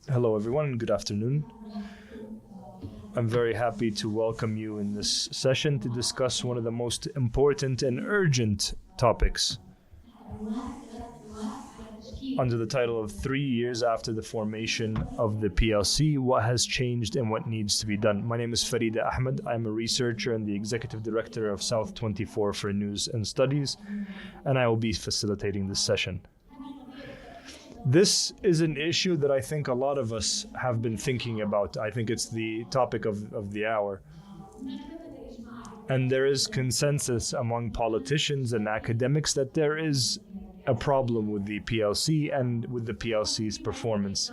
Hello, everyone. Good afternoon. I'm very happy to welcome you in this session to discuss one of the most important and urgent topics under the title of 3 years after the formation of the PLC, what has changed and what needs to be done. My name is Farida Ahmed. I'm a researcher and the executive director of South 24 for News and Studies, and I will be facilitating this session. This is an issue that I think a lot of us have been thinking about. I think it's the topic of the hour. And there is consensus among politicians and academics that there is a problem with the PLC and with the PLC's performance.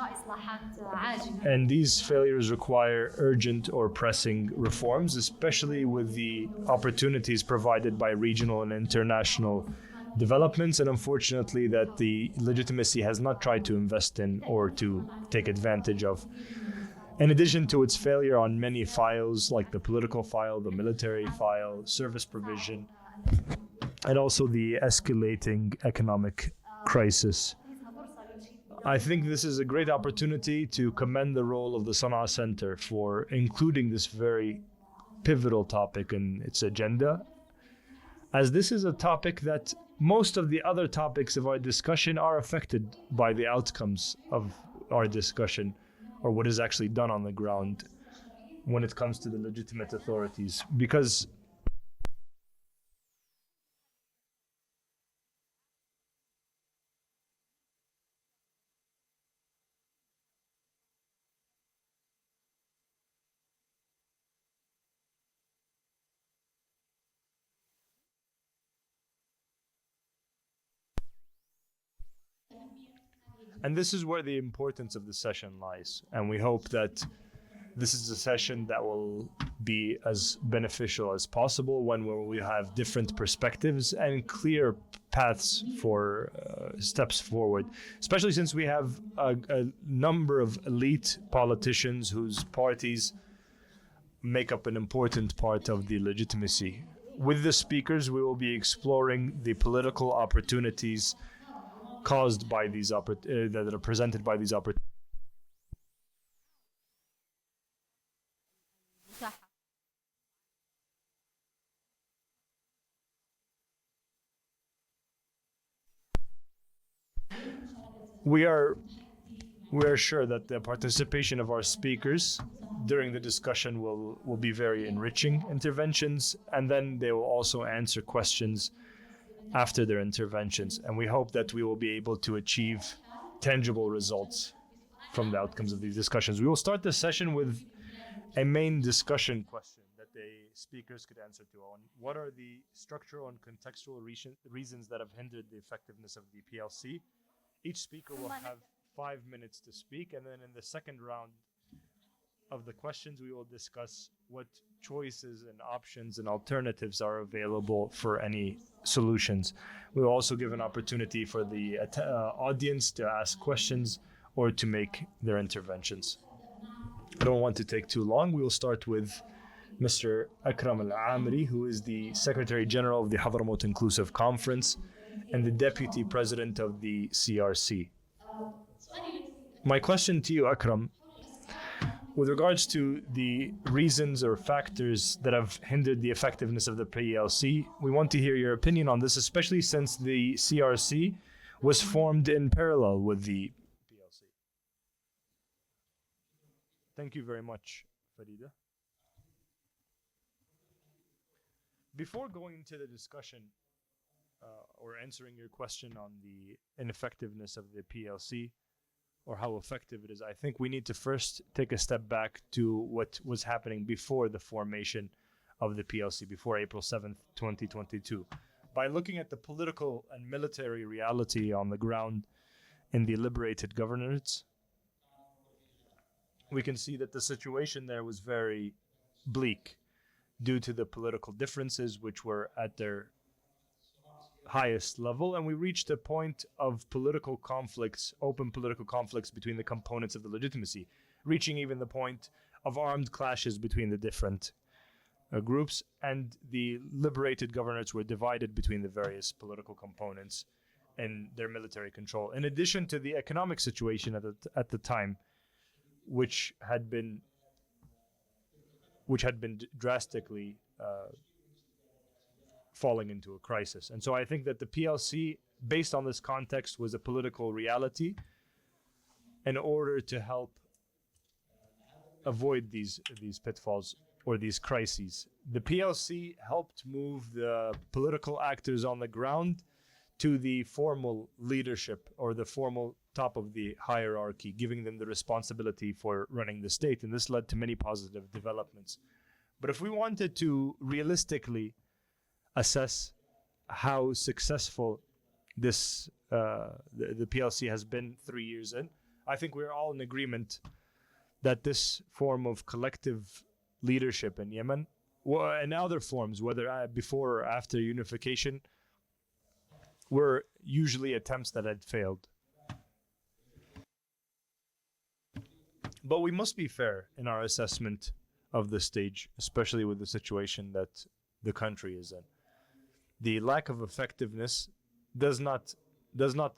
And these failures require urgent or pressing reforms, especially with the opportunities provided by regional and international developments, and unfortunately that the legitimacy has not tried to invest in or to take advantage of. In addition to its failure on many files like the political file, the military file, service provision, and also the escalating economic crisis. I think this is a great opportunity to commend the role of the Sana'a Center for including this very pivotal topic in its agenda, as this is a topic that most of the other topics of our discussion are affected by the outcomes of our discussion, or what is actually done on the ground when it comes to the legitimate authorities. Because and this is where the importance of the session lies. And we hope that this is a session that will be as beneficial as possible, one where we have different perspectives and clear paths for steps forward, especially since we have a number of elite politicians whose parties make up an important part of the legitimacy. With the speakers, we will be exploring the political opportunities caused by these that are presented by these opportunities. We are sure that the participation of our speakers during the discussion will be very enriching interventions, and then they will also answer questions after their interventions. And we hope that we will be able to achieve tangible results from the outcomes of these discussions. We will start the session with a main discussion question that the speakers could answer to on what are the structural and contextual reasons that have hindered the effectiveness of the PLC. Each speaker will have 5 minutes to speak, and then in the second round of the questions, we will discuss what choices and options and alternatives are available for any solutions. We will also give an opportunity for the audience to ask questions or to make their interventions. I don't want to take too long. We will start with Mr. Akram Al-Amri, who is the Secretary General of the Hadramout Inclusive Conference and the Deputy President of the CRC. My question to you, Akram, with regards to the reasons or factors that have hindered the effectiveness of the PLC, we want to hear your opinion on this, especially since the CRC was formed in parallel with the PLC. Thank you very much, Farida. Before going into the discussion or answering your question on the ineffectiveness of the PLC, or how effective it is, I think we need to first take a step back to what was happening before the formation of the PLC, before April 7th, 2022. By looking at the political and military reality on the ground in the liberated governorates, we can see that the situation there was very bleak due to the political differences which were at their highest level, and we reached a point of political conflicts, open political conflicts between the components of the legitimacy, reaching even the point of armed clashes between the different groups, and the liberated governorates were divided between the various political components and their military control. In addition to the economic situation at the time, which had been drastically falling into a crisis. And so I think that the PLC, based on this context, was a political reality in order to help avoid these pitfalls or these crises. The PLC helped move the political actors on the ground to the formal leadership or the formal top of the hierarchy, giving them the responsibility for running the state. And this led to many positive developments. But if we wanted to realistically assess how successful this the PLC has been 3 years in, I think we're all in agreement that this form of collective leadership in Yemen, and other forms, whether before or after unification, were usually attempts that had failed. But we must be fair in our assessment of the stage, especially with the situation that the country is in. The lack of effectiveness does not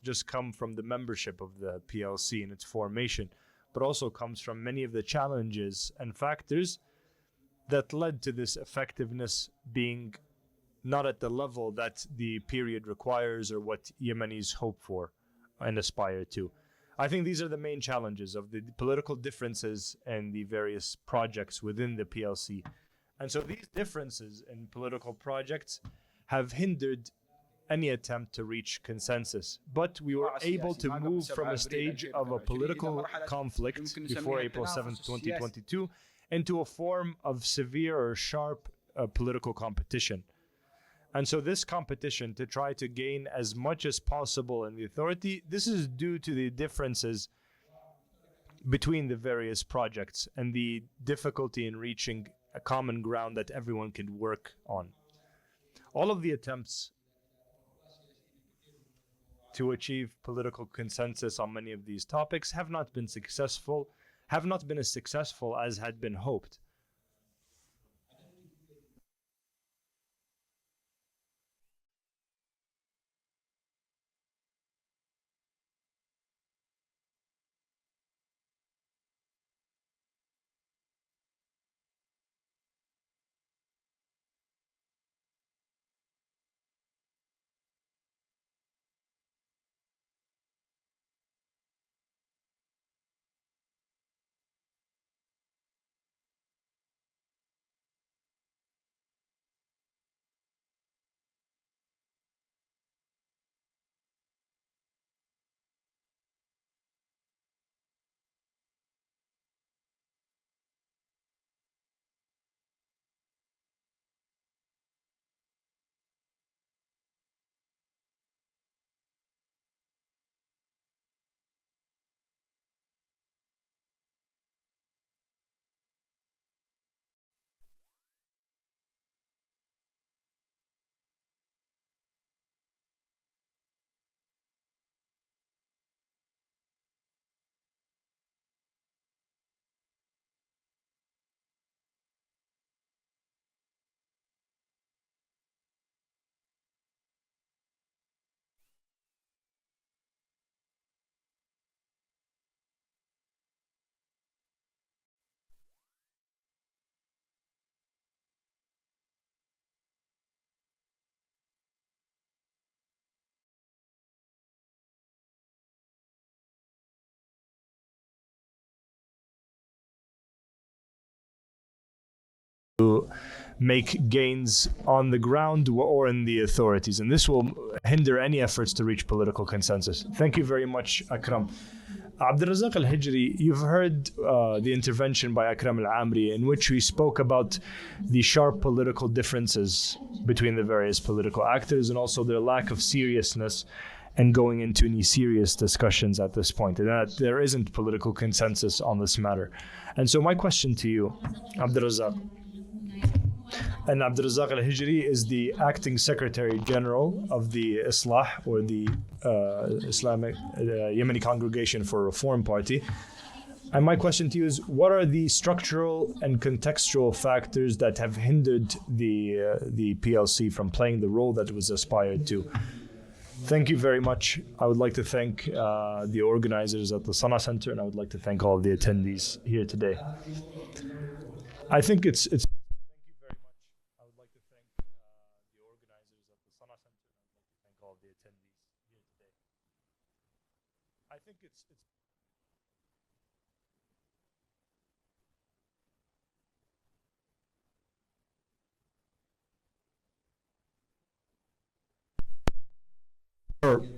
just come from the membership of the PLC and its formation, but also comes from many of the challenges and factors that led to this effectiveness being not at the level that the period requires or what Yemenis hope for and aspire to. I think these are the main challenges of the political differences and the various projects within the PLC. And so these differences in political projects have hindered any attempt to reach consensus. But we were able to move from a stage of a political conflict before April 7th, 2022, into a form of severe or sharp political competition. And so this competition to try to gain as much as possible in the authority, this is due to the differences between the various projects and the difficulty in reaching a common ground that everyone can work on. All of the attempts to achieve political consensus on many of these topics have not been successful, have not been as successful as had been hoped. To make gains on the ground or in the authorities, and this will hinder any efforts to reach political consensus. Thank you very much, Akram. Abdulrazak Al-Hijri, you've heard the intervention by Akram Al-Amri, in which we spoke about the sharp political differences between the various political actors and also their lack of seriousness and going into any serious discussions at this point, and that there isn't political consensus on this matter. And so my question to you, Abdulrazak, and Abdulrazak Al-Hijri is the acting Secretary General of the Islah, or the Islamic Yemeni Congregation for Reform Party. And my question to you is, what are the structural and contextual factors that have hindered the PLC from playing the role that it was aspired to? Thank you very much. I would like to thank the organizers at the Sana Center, and I would like to thank all of the attendees here today. I think it's. Thank you very much. I would like to thank the organizers at the Sana Center, and I would like to thank all of the attendees here today. I think it's.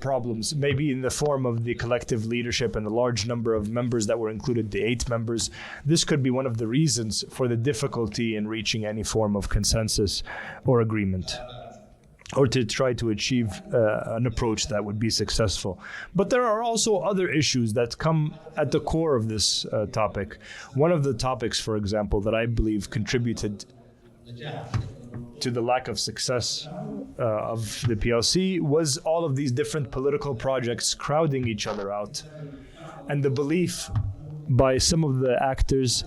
Problems, maybe in the form of the collective leadership and the large number of members that were included, the 8 members. This could be one of the reasons for the difficulty in reaching any form of consensus or agreement, or to try to achieve an approach that would be successful. But there are also other issues that come at the core of this topic. One of the topics, for example, that I believe contributed to the lack of success of the PLC was all of these different political projects crowding each other out, and the belief by some of the actors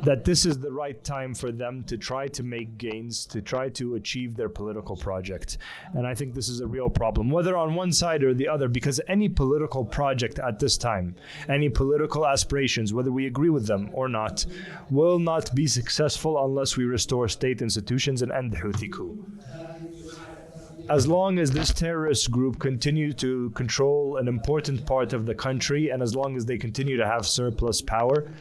that this is the right time for them to try to make gains, to try to achieve their political project. And I think this is a real problem, whether on one side or the other, because any political project at this time, any political aspirations, whether we agree with them or not, will not be successful unless we restore state institutions and end the Houthi coup. As long as this terrorist group continue to control an important part of the country, and as long as they continue to have surplus power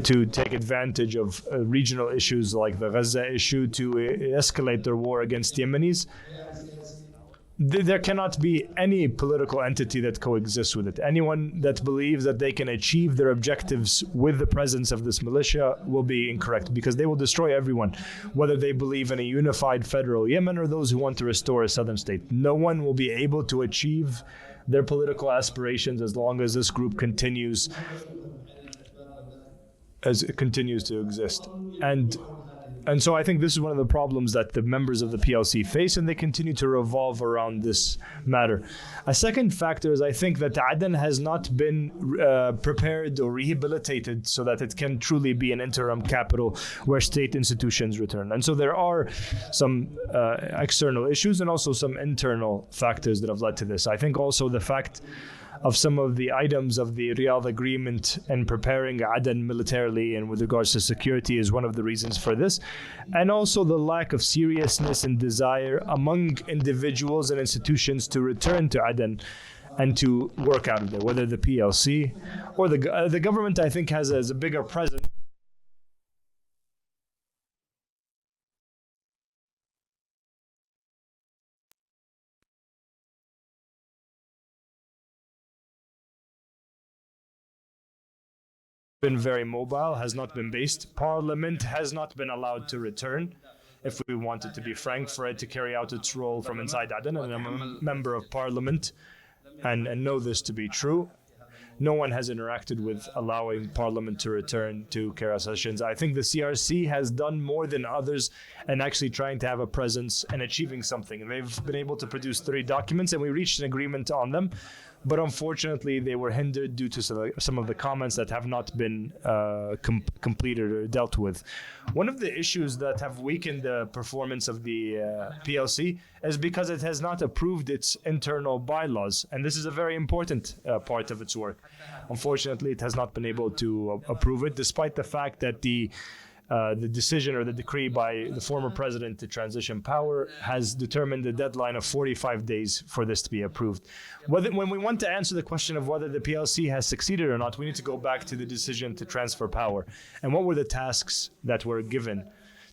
to take advantage of regional issues like the Gaza issue to escalate their war against Yemenis, there cannot be any political entity that coexists with it. Anyone that believes that they can achieve their objectives with the presence of this militia will be incorrect, because they will destroy everyone, whether they believe in a unified federal Yemen or those who want to restore a southern state. No one will be able to achieve their political aspirations as long as this group continues to exist. And so I think this is one of the problems that the members of the PLC face, and they continue to revolve around this matter. A second factor is I think that Aden has not been prepared or rehabilitated so that it can truly be an interim capital where state institutions return. And so there are some external issues and also some internal factors that have led to this. I think also the fact of some of the items of the Riyadh agreement and preparing Aden militarily and with regards to security is one of the reasons for this. And also the lack of seriousness and desire among individuals and institutions to return to Aden and to work out of there, whether the PLC or the government, I think, has a bigger presence. Been very mobile, has not been based. Parliament has not been allowed to return, if we wanted to be frank, for it to carry out its role from inside Aden. And I'm a member of Parliament and know this to be true. No one has interacted with allowing Parliament to return to Kara sessions. I think the CRC has done more than others and actually trying to have a presence and achieving something. And they've been able to produce 3 documents, and we reached an agreement on them. But unfortunately, they were hindered due to some of the comments that have not been completed or dealt with. One of the issues that have weakened the performance of the PLC is because it has not approved its internal bylaws. And this is a very important part of its work. Unfortunately, it has not been able to approve it, despite the fact that the decision or the decree by the former president to transition power has determined a deadline of 45 days for this to be approved. When we want to answer the question of whether the PLC has succeeded or not, we need to go back to the decision to transfer power. And what were the tasks that were given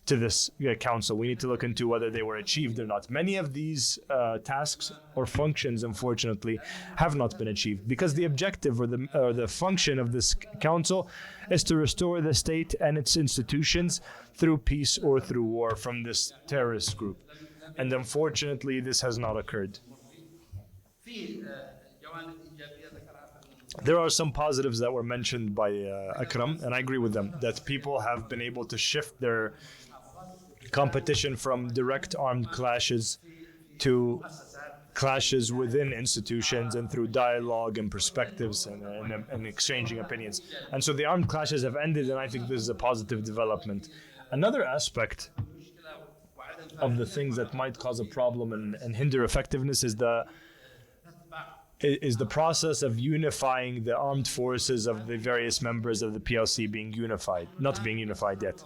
to this council? We need to look into whether they were achieved or not. Many of these tasks or functions, unfortunately, have not been achieved, because the objective or the function of this council is to restore the state and its institutions through peace or through war from this terrorist group. And unfortunately, this has not occurred. There are some positives that were mentioned by Akram, and I agree with them, that people have been able to shift their competition from direct armed clashes to clashes within institutions and through dialogue and perspectives and exchanging opinions. And so the armed clashes have ended, and I think this is a positive development. Another aspect of the things that might cause a problem and hinder effectiveness is the process of unifying the armed forces of the various members of the PLC not being unified yet.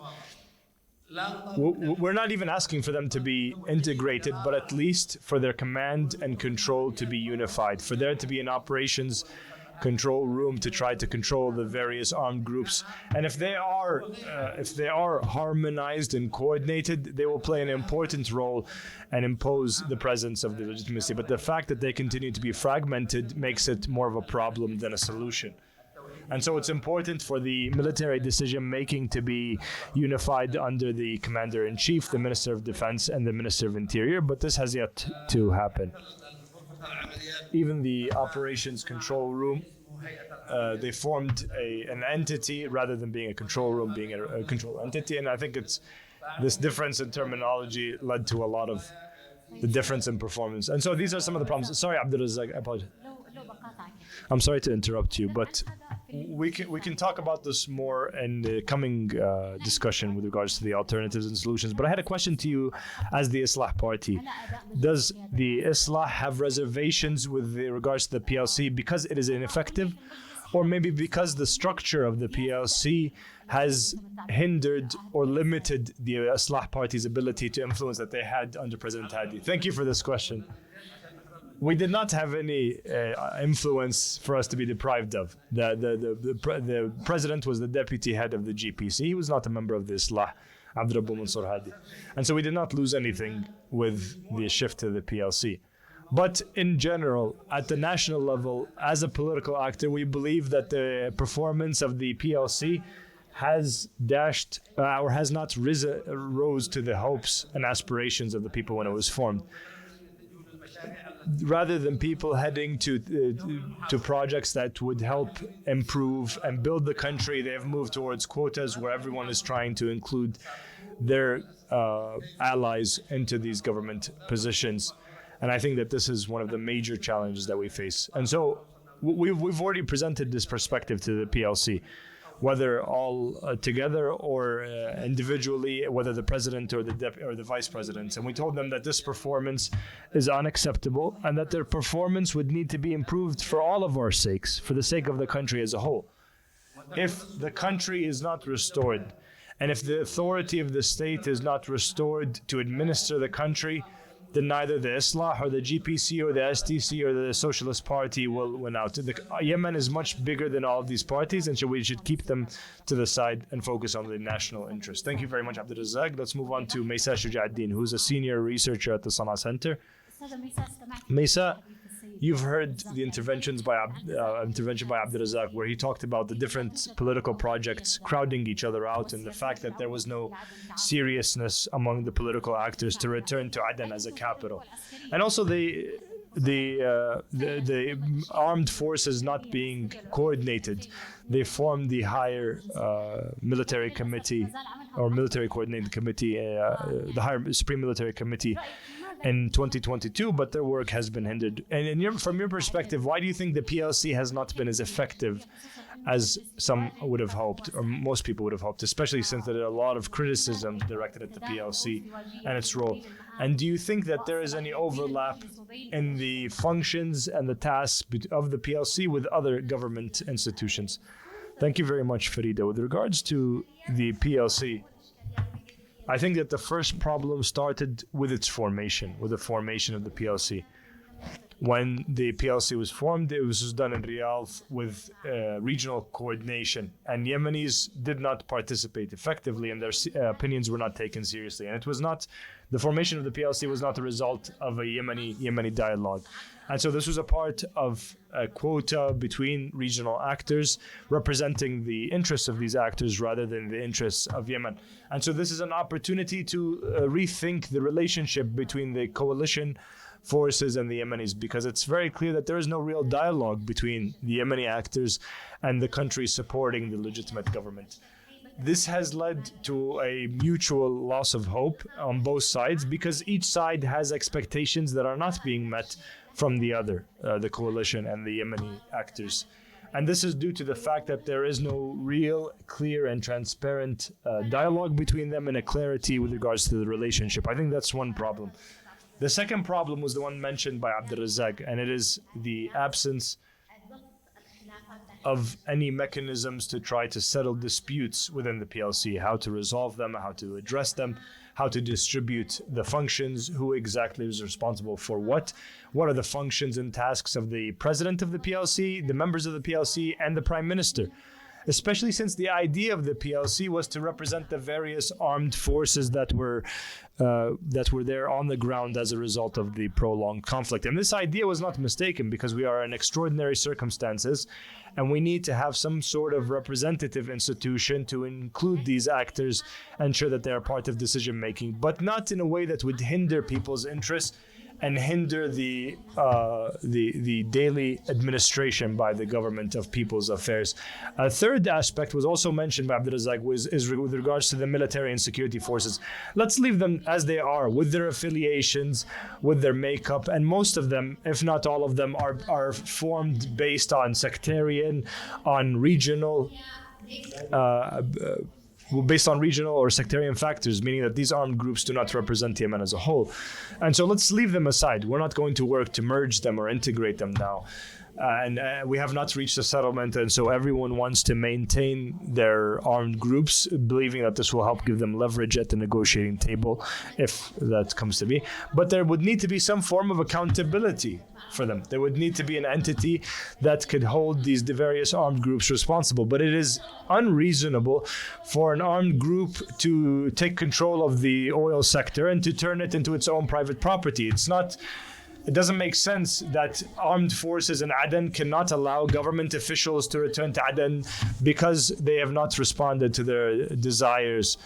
We're not even asking for them to be integrated, but at least for their command and control to be unified, for there to be an operations control room to try to control the various armed groups. And if they are harmonized and coordinated, they will play an important role and impose the presence of the legitimacy. But the fact that they continue to be fragmented makes it more of a problem than a solution. And so it's important for the military decision-making to be unified under the Commander-in-Chief, the Minister of Defense, and the Minister of Interior, but this has yet to happen. Even the Operations Control Room, they formed an entity rather than being a control room, being a control entity, and I think it's this difference in terminology led to a lot of the difference in performance. And so these are some of the problems. Sorry, Abdulrazak, I apologize. I'm sorry to interrupt you, but we can talk about this more in the coming discussion with regards to the alternatives and solutions. But I had a question to you as the Islah party. Does the Islah have reservations with regards to the PLC because it is ineffective, or maybe because the structure of the PLC has hindered or limited the Islah party's ability to influence that they had under President Hadi? Thank you for this question. We did not have any influence for us to be deprived of. The president was the deputy head of the GPC. He was not a member of the Islah, Hadramout Hadi. And so we did not lose anything with the shift to the PLC. But in general, at the national level, as a political actor, we believe that the performance of the PLC has dashed or has not rose to the hopes and aspirations of the people when it was formed. Rather than people heading to projects that would help improve and build the country, they have moved towards quotas where everyone is trying to include their allies into these government positions. And I think that this is one of the major challenges that we face. And so we've already presented this perspective to the PLC, whether all together or individually, whether the president or the vice presidents. And we told them that this performance is unacceptable and that their performance would need to be improved for all of our sakes, for the sake of the country as a whole. If the country is not restored, and if the authority of the state is not restored to administer the country, then neither the Islah or the GPC or the STC or the Socialist Party will win out. Yemen is much bigger than all of these parties, and so we should keep them to the side and focus on the national interest. Thank you very much, Abdulrazak. Let's move on to Maysa Shuja'addin, who's a senior researcher at the Sana Center. Maysa, you've heard the intervention by Abdulrazak, where he talked about the different political projects crowding each other out and the fact that there was no seriousness among the political actors to return to Aden as a capital, and also the armed forces not being coordinated. They formed the higher military committee or military coordinating committee, the higher Supreme Military Committee, in 2022, but their work has been hindered. And from your perspective, why do you think the PLC has not been as effective as some would have hoped, or most people would have hoped, especially since there are a lot of criticism directed at the PLC and its role? And do you think that there is any overlap in the functions and the tasks of the PLC with other government institutions? Thank you very much, Farida. With regards to the PLC, I think that the first problem started with its formation, with the formation of the PLC. When the PLC was formed, it was done in Riyadh with regional coordination, and Yemenis did not participate effectively, and their opinions were not taken seriously. And it was not, the formation of the PLC was not the result of a Yemeni dialogue. And so this was a part of a quota between regional actors representing the interests of these actors rather than the interests of Yemen. And so this is an opportunity to rethink the relationship between the coalition forces and the Yemenis, because it's very clear that there is no real dialogue between the Yemeni actors and the country supporting the legitimate government. This has led to a mutual loss of hope on both sides, because each side has expectations that are not being met from the other, the coalition and the Yemeni actors. And this is due to the fact that there is no real, clear, and transparent dialogue between them and a clarity with regards to the relationship. I think that's one problem. The second problem was the one mentioned by Abdulrazak, and it is the absence of any mechanisms to try to settle disputes within the PLC, how to resolve them, how to address them, how to distribute the functions, who exactly is responsible for what are the functions and tasks of the president of the PLC, the members of the PLC, and the prime minister. Especially since the idea of the PLC was to represent the various armed forces that were there on the ground as a result of the prolonged conflict. And this idea was not mistaken, because we are in extraordinary circumstances and we need to have some sort of representative institution to include these actors, ensure that they are part of decision making, but not in a way that would hinder people's interests and hinder the daily administration by the government of people's affairs. A third aspect was also mentioned by Abdulrazak is with regards to the military and security forces. Let's leave them as they are, with their affiliations, with their makeup, and most of them, if not all of them, are formed based on sectarian, on regional based on regional or sectarian factors, meaning that these armed groups do not represent Yemen as a whole. And so let's leave them aside. We're not going to work to merge them or integrate them now. And we have not reached a settlement, and so everyone wants to maintain their armed groups, believing that this will help give them leverage at the negotiating table, if that comes to be. But there would need to be some form of accountability for them. There would need to be an entity that could hold the various armed groups responsible. But it is unreasonable for an armed group to take control of the oil sector and to turn it into its own private property. It doesn't make sense that armed forces in Aden cannot allow government officials to return to Aden because they have not responded to their desires,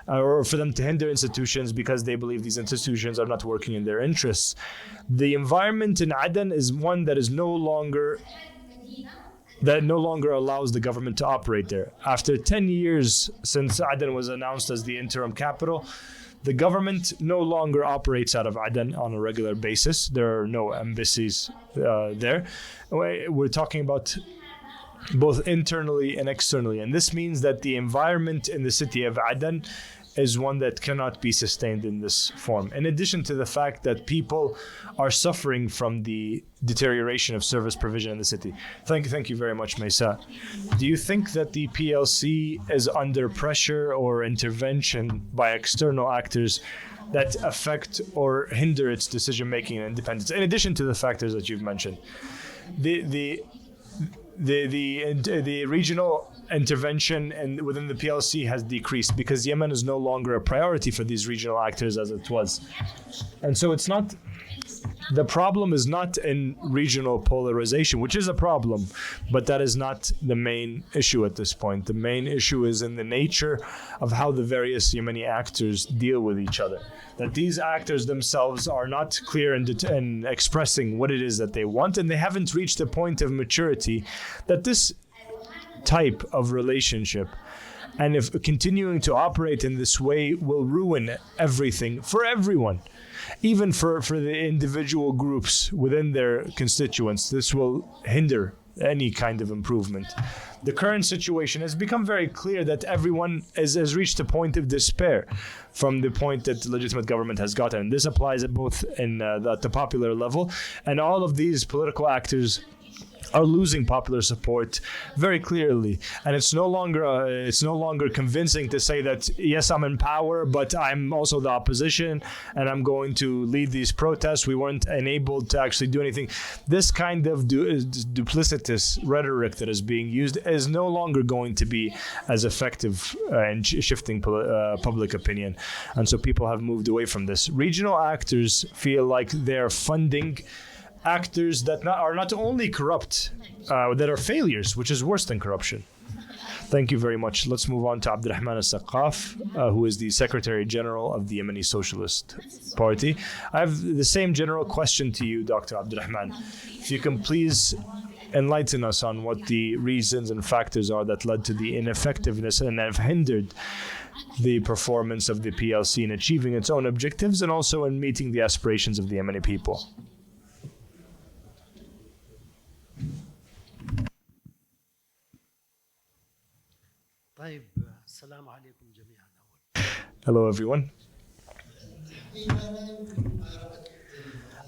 or for them to hinder institutions because they believe these institutions are not working in their interests. The environment in Aden is one that no longer allows the government to operate there. After 10 years since Aden was announced as the interim capital, the government no longer operates out of Aden on a regular basis. There are no embassies there. We're talking about both internally and externally. And this means that the environment in the city of Aden is one that cannot be sustained in this form. In addition to the fact that people are suffering from the deterioration of service provision in the city. Thank you very much, Maysa. Do you think that the PLC is under pressure or intervention by external actors that affect or hinder its decision-making and independence, in addition to the factors that you've mentioned? The regional intervention within the PLC has decreased because Yemen is no longer a priority for these regional actors as it was. And so the problem is not in regional polarization, which is a problem, but that is not the main issue at this point. The main issue is in the nature of how the various Yemeni actors deal with each other. That these actors themselves are not clear in expressing what it is that they want, and they haven't reached a point of maturity that this type of relationship, and if continuing to operate in this way, will ruin everything for everyone, even for the individual groups within their constituents. This will hinder any kind of improvement. The current situation has become very clear that everyone has reached a point of despair from the point that the legitimate government has gotten. This applies at both in the popular level, and all of these political actors are losing popular support very clearly, and it's no longer convincing to say that yes, I'm in power, but I'm also the opposition, and I'm going to lead these protests. We weren't enabled to actually do anything. This kind of duplicitous rhetoric that is being used is no longer going to be as effective in shifting public opinion, and so people have moved away from this. Regional actors feel like they're funding actors that are not only corrupt, that are failures, which is worse than corruption. Thank you very much. Let's move on to Abdurrahman al-Saqaf, who is the Secretary General of the Yemeni Socialist Party. I have the same general question to you, Dr. Abdurrahman. If you can please enlighten us on what the reasons and factors are that led to the ineffectiveness and have hindered the performance of the PLC in achieving its own objectives and also in meeting the aspirations of the Yemeni people. Hello, everyone.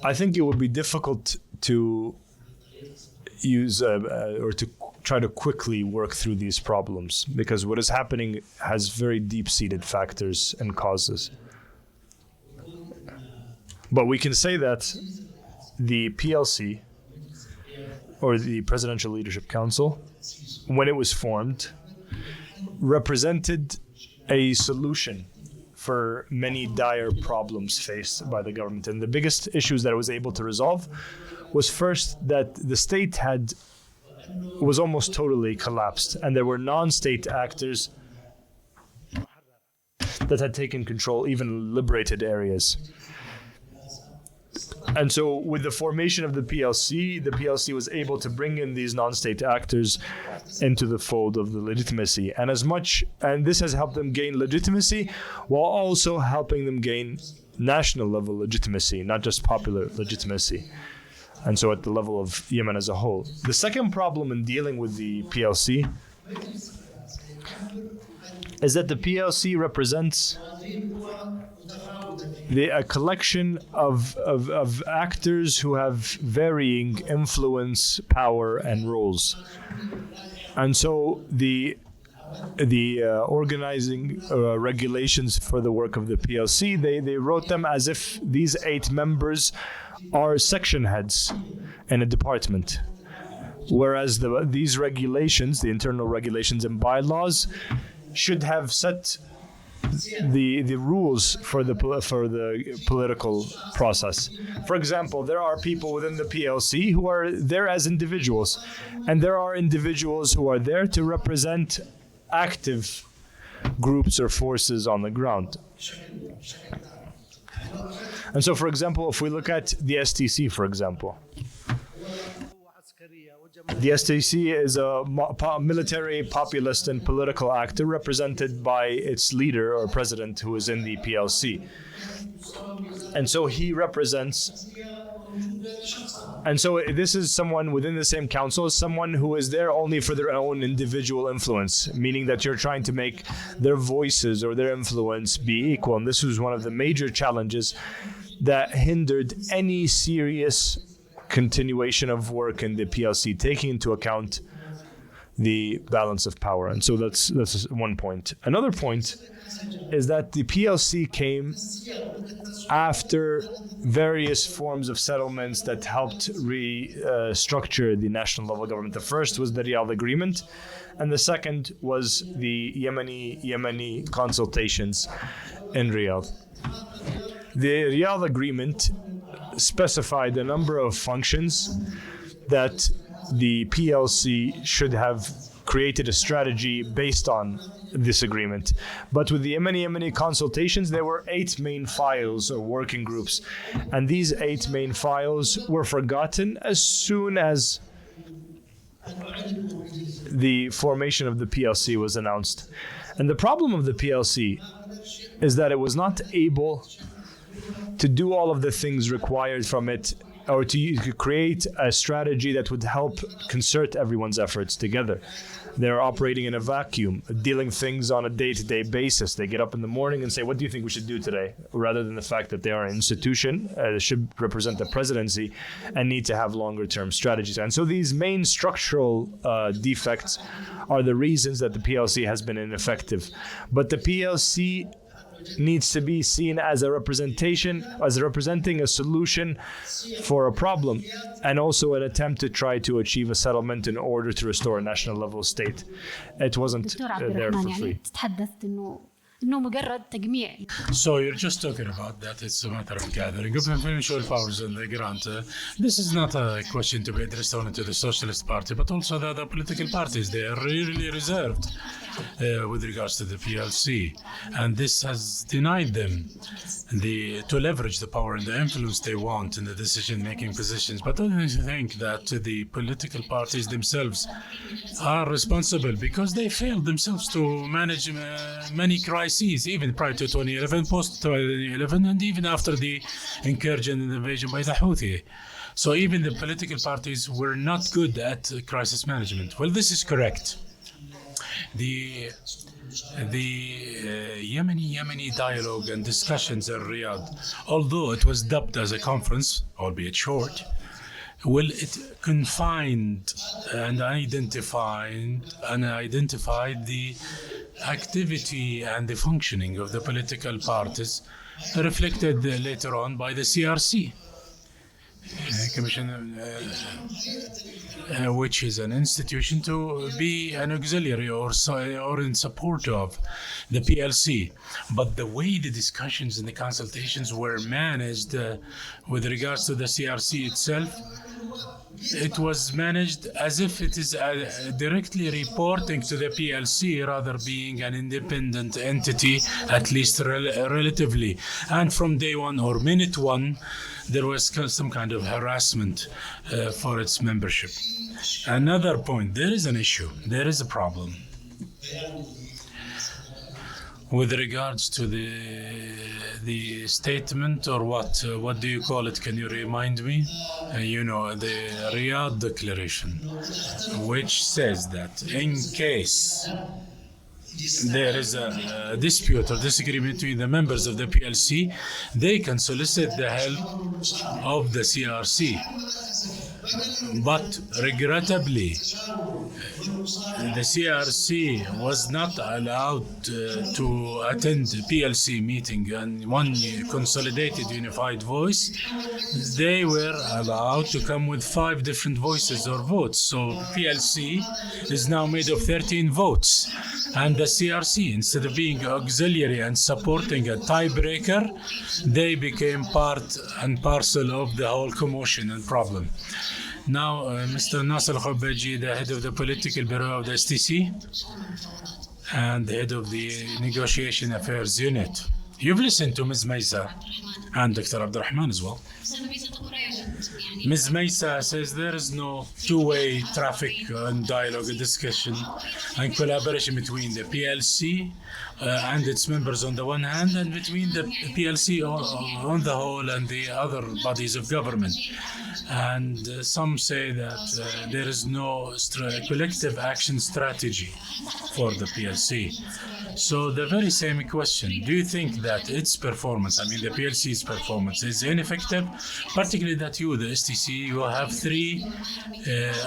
I think it would be difficult to use or to try to quickly work through these problems because what is happening has very deep-seated factors and causes. But we can say that the PLC, or the Presidential Leadership Council, when it was formed, represented a solution for many dire problems faced by the government. And the biggest issues that it was able to resolve was first that the state was almost totally collapsed, and there were non-state actors that had taken control, even liberated areas. And so with the formation of the PLC was able to bring in these non-state actors into the fold of the legitimacy. And this has helped them gain legitimacy while also helping them gain national level legitimacy, not just popular legitimacy. And so at the level of Yemen as a whole. The second problem in dealing with the PLC is that the PLC represents a collection of actors who have varying influence, power, and roles. And so the organizing regulations for the work of the PLC, they wrote them as if these 8 members are section heads in a department. Whereas these regulations, the internal regulations and bylaws, should have set the rules for the political process. For example, there are people within the PLC who are there as individuals, and there are individuals who are there to represent active groups or forces on the ground. And so, for example, if we look at the STC, for example, the STC is a military, populist, and political actor represented by its leader or president who is in the PLC. And so he represents, and so this is someone within the same council, someone who is there only for their own individual influence, meaning that you're trying to make their voices or their influence be equal. And this was one of the major challenges that hindered any serious continuation of work in the PLC, taking into account the balance of power. And so that's one point. Another point is that the PLC came after various forms of settlements that helped restructure the national level government. The first was the Riyadh Agreement, and the second was the Yemeni consultations in Riyadh. The Riyadh Agreement specified a number of functions that the PLC should have created a strategy based on this agreement. But with the Yemeni consultations, there were 8 main files or working groups. And these 8 main files were forgotten as soon as the formation of the PLC was announced. And the problem of the PLC is that it was not able to do all of the things required from it, or to create a strategy that would help concert everyone's efforts together. They're operating in a vacuum, dealing things on a day-to-day basis. They get up in the morning and say, what do you think we should do today? Rather than the fact that they are an institution, should represent the presidency and need to have longer-term strategies. And so these main structural defects are the reasons that the PLC has been ineffective. But the PLC needs to be seen as representing a solution for a problem, and also an attempt to try to achieve a settlement in order to restore a national level state. It wasn't there for free. So you're just talking about that it's a matter of gathering of influential powers in the grant. This is not a question to be addressed only to the Socialist Party, but also the other political parties. They are really reserved with regards to the PLC, and this has denied them to leverage the power and the influence they want in the decision-making positions. But don't you think that the political parties themselves are responsible because they failed themselves to manage many crises, even prior to 2011, post-2011, and even after the incursion and invasion by the Houthi? So even the political parties were not good at crisis management. Well, this is correct. the Yemeni dialogue and discussions in Riyadh, although it was dubbed as a conference, albeit short, well, it confined and identified the activity and the functioning of the political parties, reflected later on by the CRC. Commission, which is an institution to be an auxiliary or in support of the PLC. But the way the discussions and the consultations were managed with regards to the CRC itself, it was managed as if it is directly reporting to the PLC rather being an independent entity, at least relatively. And from day one or minute one, there was some kind of harassment for its membership. Another point, there is an issue, there is a problem with regards to the statement, or what do you call it? Can you remind me? The Riyadh Declaration, which says that in case there is a dispute or disagreement between the members of the PLC, they can solicit the help of the CRC. But regrettably, the CRC was not allowed to attend the PLC meeting and one consolidated unified voice. They were allowed to come with 5 different voices or votes. So PLC is now made of 13 votes. And the CRC, instead of being auxiliary and supporting a tiebreaker, they became part and parcel of the whole commotion and problem. Now, Mr. Nasser Khobaji, the head of the political bureau of the STC and the head of the negotiation affairs unit. You've listened to Ms. Maisa and Dr. Abdurrahman as well. Ms. Maisa says there is no two-way traffic and dialogue and discussion and collaboration between the PLC and its members on the one hand, and between the PLC on the whole and the other bodies of government. And some say that there is no collective action strategy for the PLC. So the very same question, do you think that its performance, the PLC's performance, is ineffective? Particularly that you, the STC, you have 3,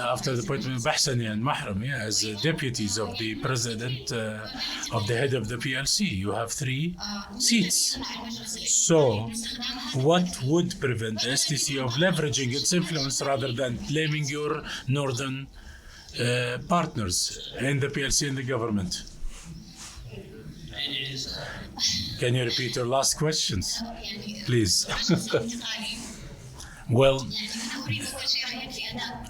after the appointment of Bahsani and Mahram, as deputies of the president, of the head of the PLC. You have 3 seats. So what would prevent the STC of leveraging its influence rather than blaming your northern partners in the PLC and the government? Can you repeat your last questions, please? Well,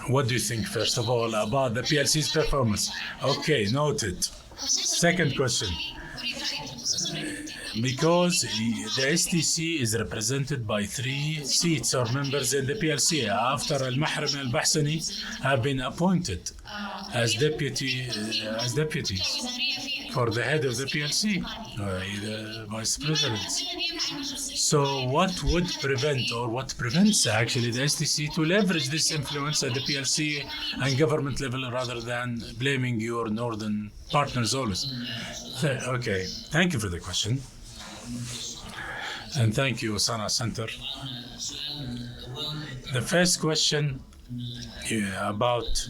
what do you think, first of all, about the PLC's performance? Okay, noted. Second question. Because the STC is represented by 3 seats or members in the PLC after Al-Mahram and Al-Bahsani have been appointed as deputies for the head of the PLC, the vice president. So what would prevent, or what prevents actually the STC to leverage this influence at the PLC and government level rather than blaming your northern partners always? Okay, thank you for the question. And thank you, Sana Center. The first question about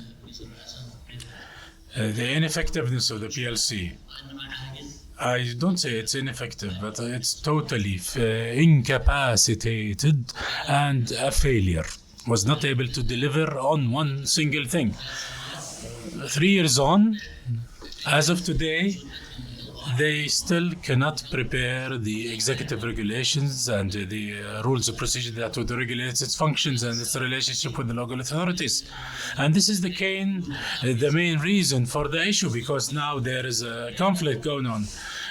the ineffectiveness of the PLC. I don't say it's ineffective, but it's totally incapacitated and a failure. Was not able to deliver on one single thing. 3 years on, as of today, they still cannot prepare the executive regulations and the rules of procedure that would regulate its functions and its relationship with the local authorities. And this is the main reason for the issue, because now there is a conflict going on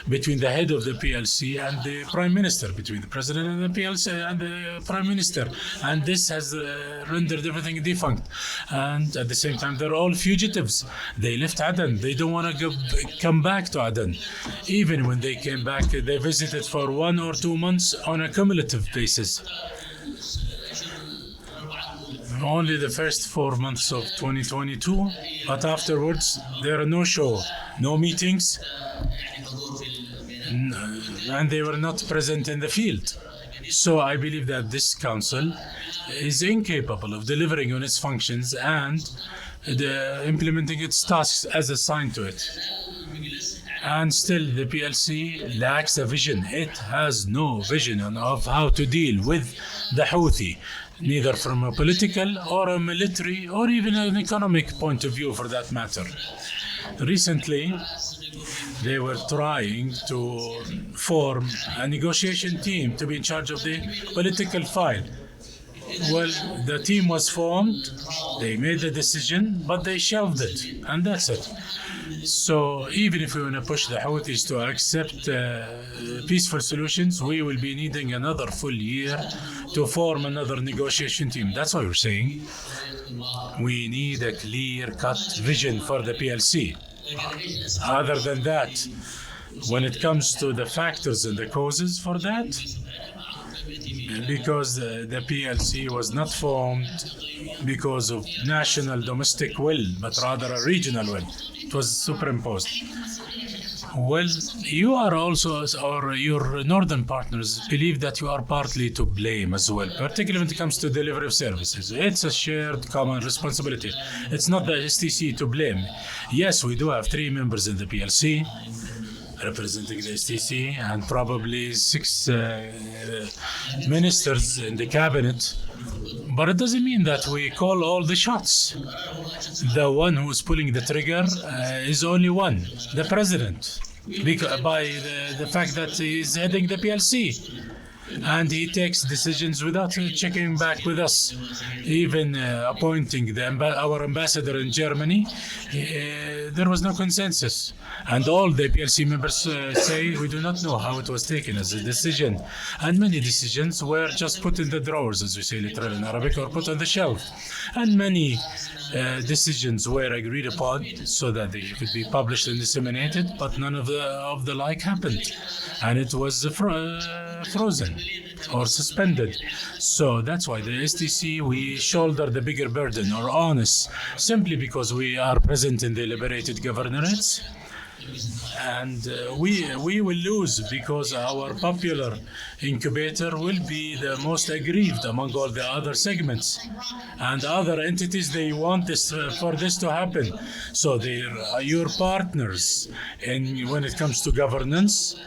between the head of the PLC and the Prime Minister, between the President and the PLC and the Prime Minister. And this has rendered everything defunct. And at the same time, they're all fugitives. They left Aden. They don't want to come back to Aden. Even when they came back, they visited for 1 or 2 months on a cumulative basis. only the first 4 months of 2022, but afterwards there are no show, no meetings, and they were not present in the field. So I believe that this council is incapable of delivering on its functions and implementing its tasks as assigned to it. And still the PLC lacks a vision. It has no vision of how to deal with the Houthi, neither from a political or a military or even an economic point of view for that matter. Recently, they were trying to form a negotiation team to be in charge of the political file. Well, the team was formed, they made the decision, but they shelved it, and that's it. So even if we want to push the Houthis to accept peaceful solutions, we will be needing another full year to form another negotiation team. That's why we're saying we need a clear-cut vision for the PLC. Other than that, when it comes to the factors and the causes for that, because the PLC was not formed because of national domestic will, but rather a regional will. It was superimposed. Well, you are also, or your northern partners, believe that you are partly to blame as well, particularly when it comes to delivery of services. It's a shared common responsibility. It's not the STC to blame. Yes, we do have 3 members in the PLC representing the STC and probably 6 ministers in the cabinet. But it doesn't mean that we call all the shots. The one who's pulling the trigger is only one, the president, by the fact that he's heading the PLC. And he takes decisions without checking back with us. Even appointing our ambassador in Germany, there was no consensus. And all the PLC members say we do not know how it was taken as a decision. And many decisions were just put in the drawers, as we say literally in Arabic, or put on the shelf. And many decisions were agreed upon so that they could be published and disseminated, but none of the like happened. And it was frozen or suspended. So that's why the STC, we shoulder the bigger burden or onus simply because we are present in the liberated governorates. And we will lose because our popular incubator will be the most aggrieved among all the other segments. And other entities, they want this for this to happen. So they are your partners when it comes to governance,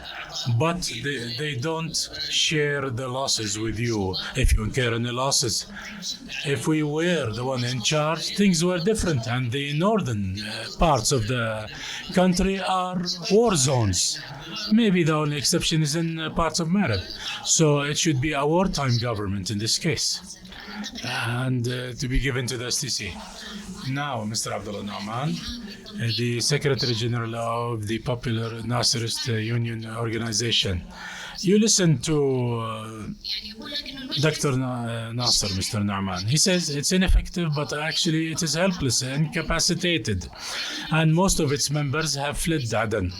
but they don't share the losses with you if you incur any losses. If we were the one in charge, things were different, and the northern parts of the country are war zones. Maybe the only exception is in parts of Marib. So it should be a wartime government in this case, and to be given to the STC. Now, Mr. Abdullah Nauman, the Secretary General of the Popular Nasserist Union Organization. You listen to Dr. Nasser, Mr. Nauman. He says it's ineffective, but actually it is helpless and incapacitated. And most of its members have fled Aden.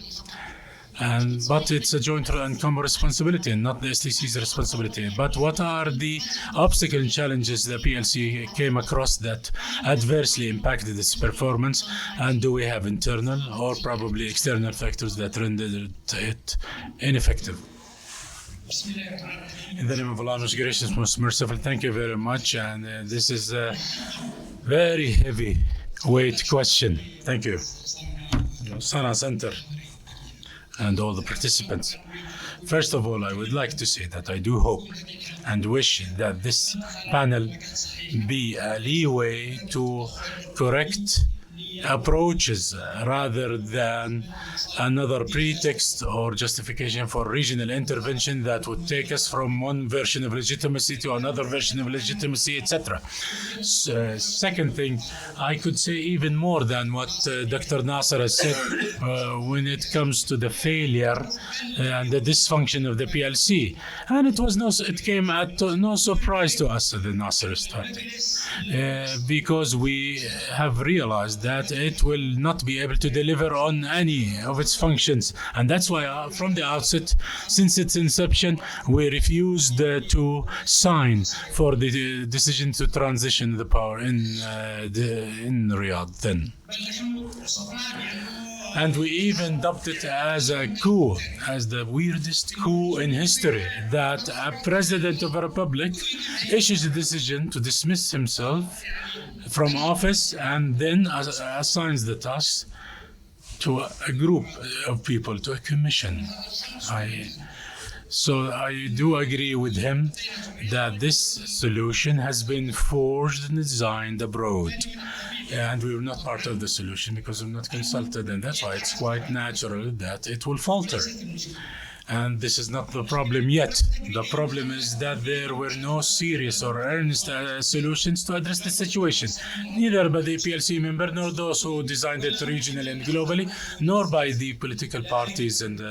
But it's a joint and common responsibility and not the STC's responsibility. But what are the obstacles and challenges the PLC came across that adversely impacted its performance? And do we have internal or probably external factors that rendered it ineffective? In the name of Allah, most gracious, most merciful, thank you very much. And this is a very heavy weight question. Thank you. Sana Center and all the participants. First of all, I would like to say that I do hope and wish that this panel be a leeway to correct approaches rather than another pretext or justification for regional intervention that would take us from one version of legitimacy to another version of legitimacy, etc. Second thing, I could say even more than what Dr. Nasser has said when it comes to the failure and the dysfunction of the PLC. And it came at no surprise to us, the Nasserist Party, because we have realized that it will not be able to deliver on any of its functions. And that's why from the outset, since its inception, we refused to sign for the decision to transition the power in Riyadh then. And we even dubbed it as a coup, as the weirdest coup in history, that a president of a republic issues a decision to dismiss himself from office and then assigns the tasks to a group of people, to a commission. So I do agree with him that this solution has been forged and designed abroad. And we were not part of the solution because we were not consulted, and that's why it's quite natural that it will falter. And this is not the problem yet. The problem is that there were no serious or earnest solutions to address the situation, neither by the PLC member nor those who designed it regionally and globally, nor by the political parties and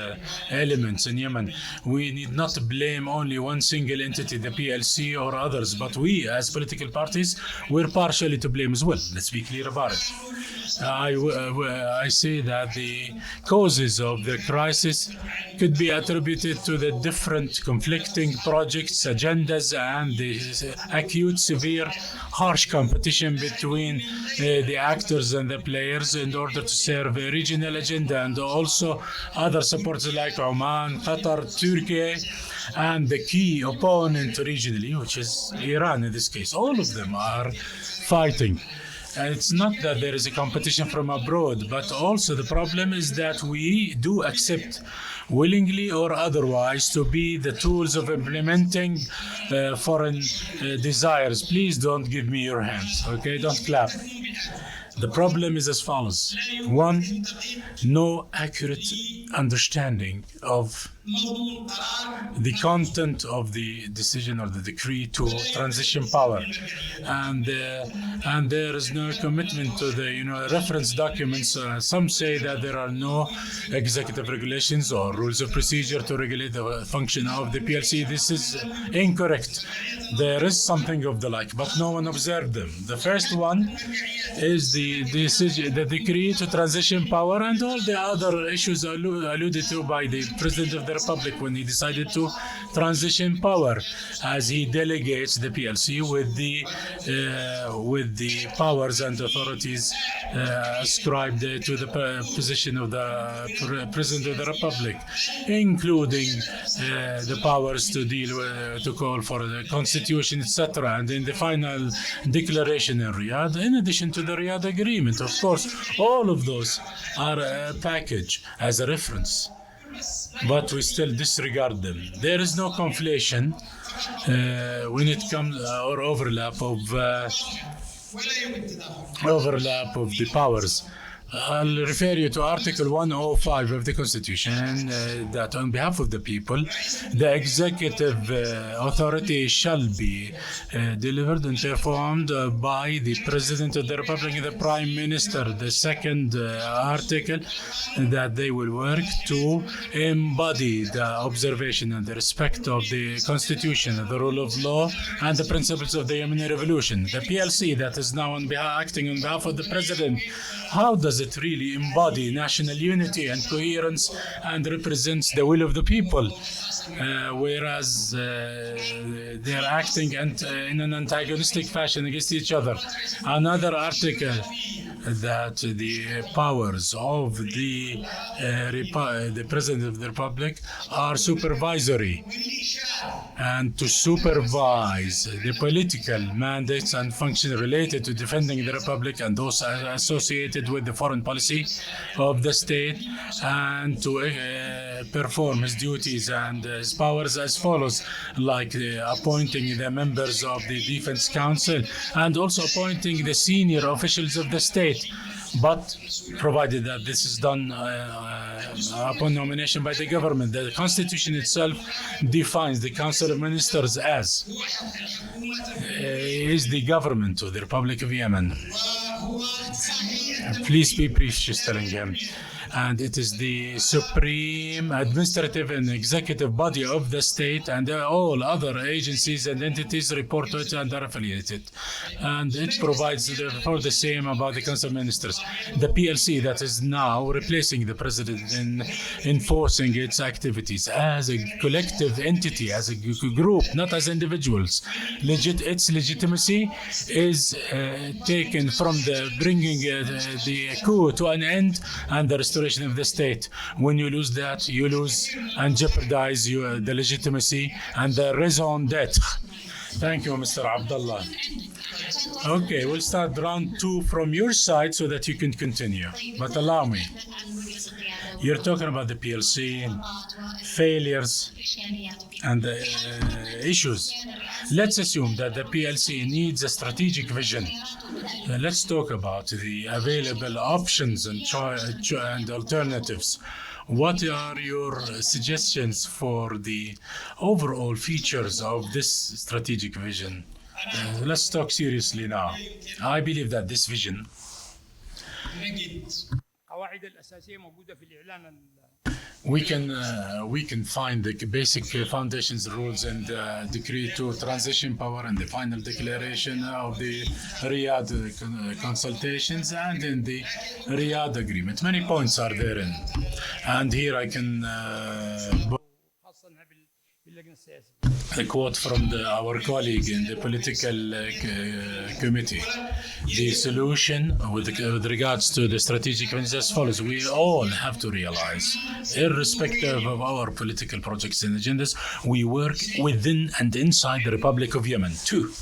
elements in Yemen. We need not blame only one single entity, the PLC or others, but we as political parties were partially to blame as well. Let's be clear about it. I say that the causes of the crisis could be attributed to the different conflicting projects, agendas, and the acute, severe, harsh competition between the actors and the players in order to serve a regional agenda, and also other supporters like Oman, Qatar, Turkey, and the key opponent regionally, which is Iran in this case. All of them are fighting. And it's not that there is a competition from abroad, but also the problem is that we do accept, willingly or otherwise, to be the tools of implementing foreign desires. Please don't give me your hands, okay? Don't clap. The problem is as follows. One, no accurate understanding of the content of the decision or the decree to transition power, and there is no commitment to the reference documents. Some say that there are no executive regulations or rules of procedure to regulate the function of the PLC. This is incorrect. There is something of the like, but no one observed them. The first one is the decision, the decree to transition power, and all the other issues alluded to by the President of the Republic when he decided to transition power, as he delegates the PLC with the powers and authorities ascribed to the position of the President of the Republic, including the powers to deal with, to call for the constitution, etc. And in the final declaration in Riyadh, in addition to the Riyadh agreement, of course, all of those are a package as a reference, but we still disregard them. There is no conflation when it comes or overlap of the powers. I'll refer you to Article 105 of the Constitution, that on behalf of the people, the executive authority shall be delivered and performed by the President of the Republic and the Prime Minister. The second article, that they will work to embody the observation and the respect of the Constitution, the rule of law, and the principles of the Yemeni Revolution. The PLC that is now acting on behalf of the President, how does it really embody national unity and coherence and represents the will of the people, whereas they are acting in an antagonistic fashion against each other? Another article, that the powers of the President of the Republic are supervisory, and to supervise the political mandates and functions related to defending the Republic and those associated with the foreign policy of the state, and to perform his duties and his powers as follows, like appointing the members of the Defense Council and also appointing the senior officials of the state, but provided that this is done upon nomination by the government. The Constitution itself defines the Council of Ministers as is the government of the Republic of Yemen. Please be brief, she's telling him. and it is the supreme administrative and executive body of the state, and all other agencies and entities report to it and are affiliated. And it provides for the same about the Council of Ministers. The PLC that is now replacing the President in enforcing its activities as a collective entity, as a group, not as individuals. Its legitimacy is taken from the bringing the coup to an end and the restoration of the state. When you lose that, you lose and jeopardize the legitimacy and the raison d'etre. Thank you, Mr. Abdullah. Okay, we'll start round 2 from your side so that you can continue. But allow me. You're talking about the PLC, failures, and issues. Let's assume that the PLC needs a strategic vision. Let's talk about the available options and alternatives. What are your suggestions for the overall features of this strategic vision? Let's talk seriously now. I believe that this vision we can find the basic foundations, rules, and decree to transition power and the final declaration of the Riyadh consultations and in the Riyadh agreement. Many points are therein, and here I can a quote from our colleague in the political committee. The solution with regards to the strategic is as follows. We all have to realize, irrespective of our political projects and agendas, we work within and inside the Republic of Yemen too.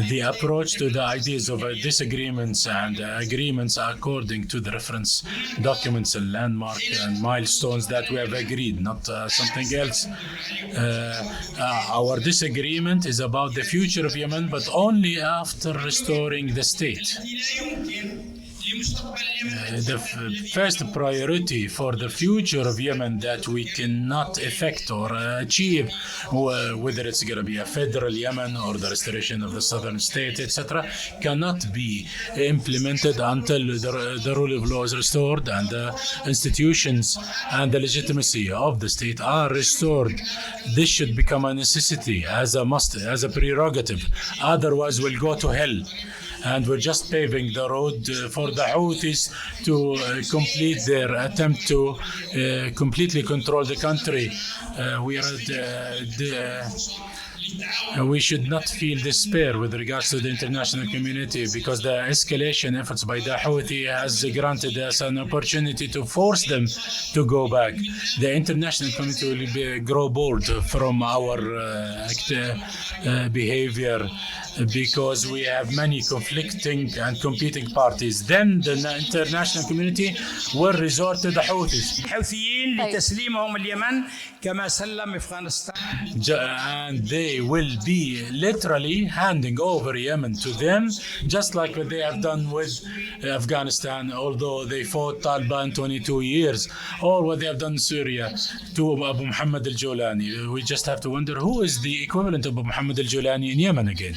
The approach to the ideas of disagreements and agreements according to the reference documents and landmark and milestones that we have agreed, not something else. Our disagreement is about the future of Yemen, but only after restoring the state. The first priority for the future of Yemen that we cannot effect or achieve, whether it's going to be a federal Yemen or the restoration of the southern state, etc., cannot be implemented until the rule of law is restored and the institutions and the legitimacy of the state are restored. This should become a necessity, as a must, as a prerogative. Otherwise, we'll go to hell. And we're just paving the road for the Houthis to complete their attempt to completely control the country. We should not feel despair with regards to the international community, because the escalation efforts by the Houthi has granted us an opportunity to force them to go back. The international community will grow bored from our behavior, because we have many conflicting and competing parties. Then the international community will resort to the Houthis. And they will be literally handing over Yemen to them, just like what they have done with Afghanistan, although they fought Taliban 22 years, or what they have done in Syria to Abu Muhammad al-Jolani. We just have to wonder who is the equivalent of Abu Muhammad al-Jolani in Yemen again.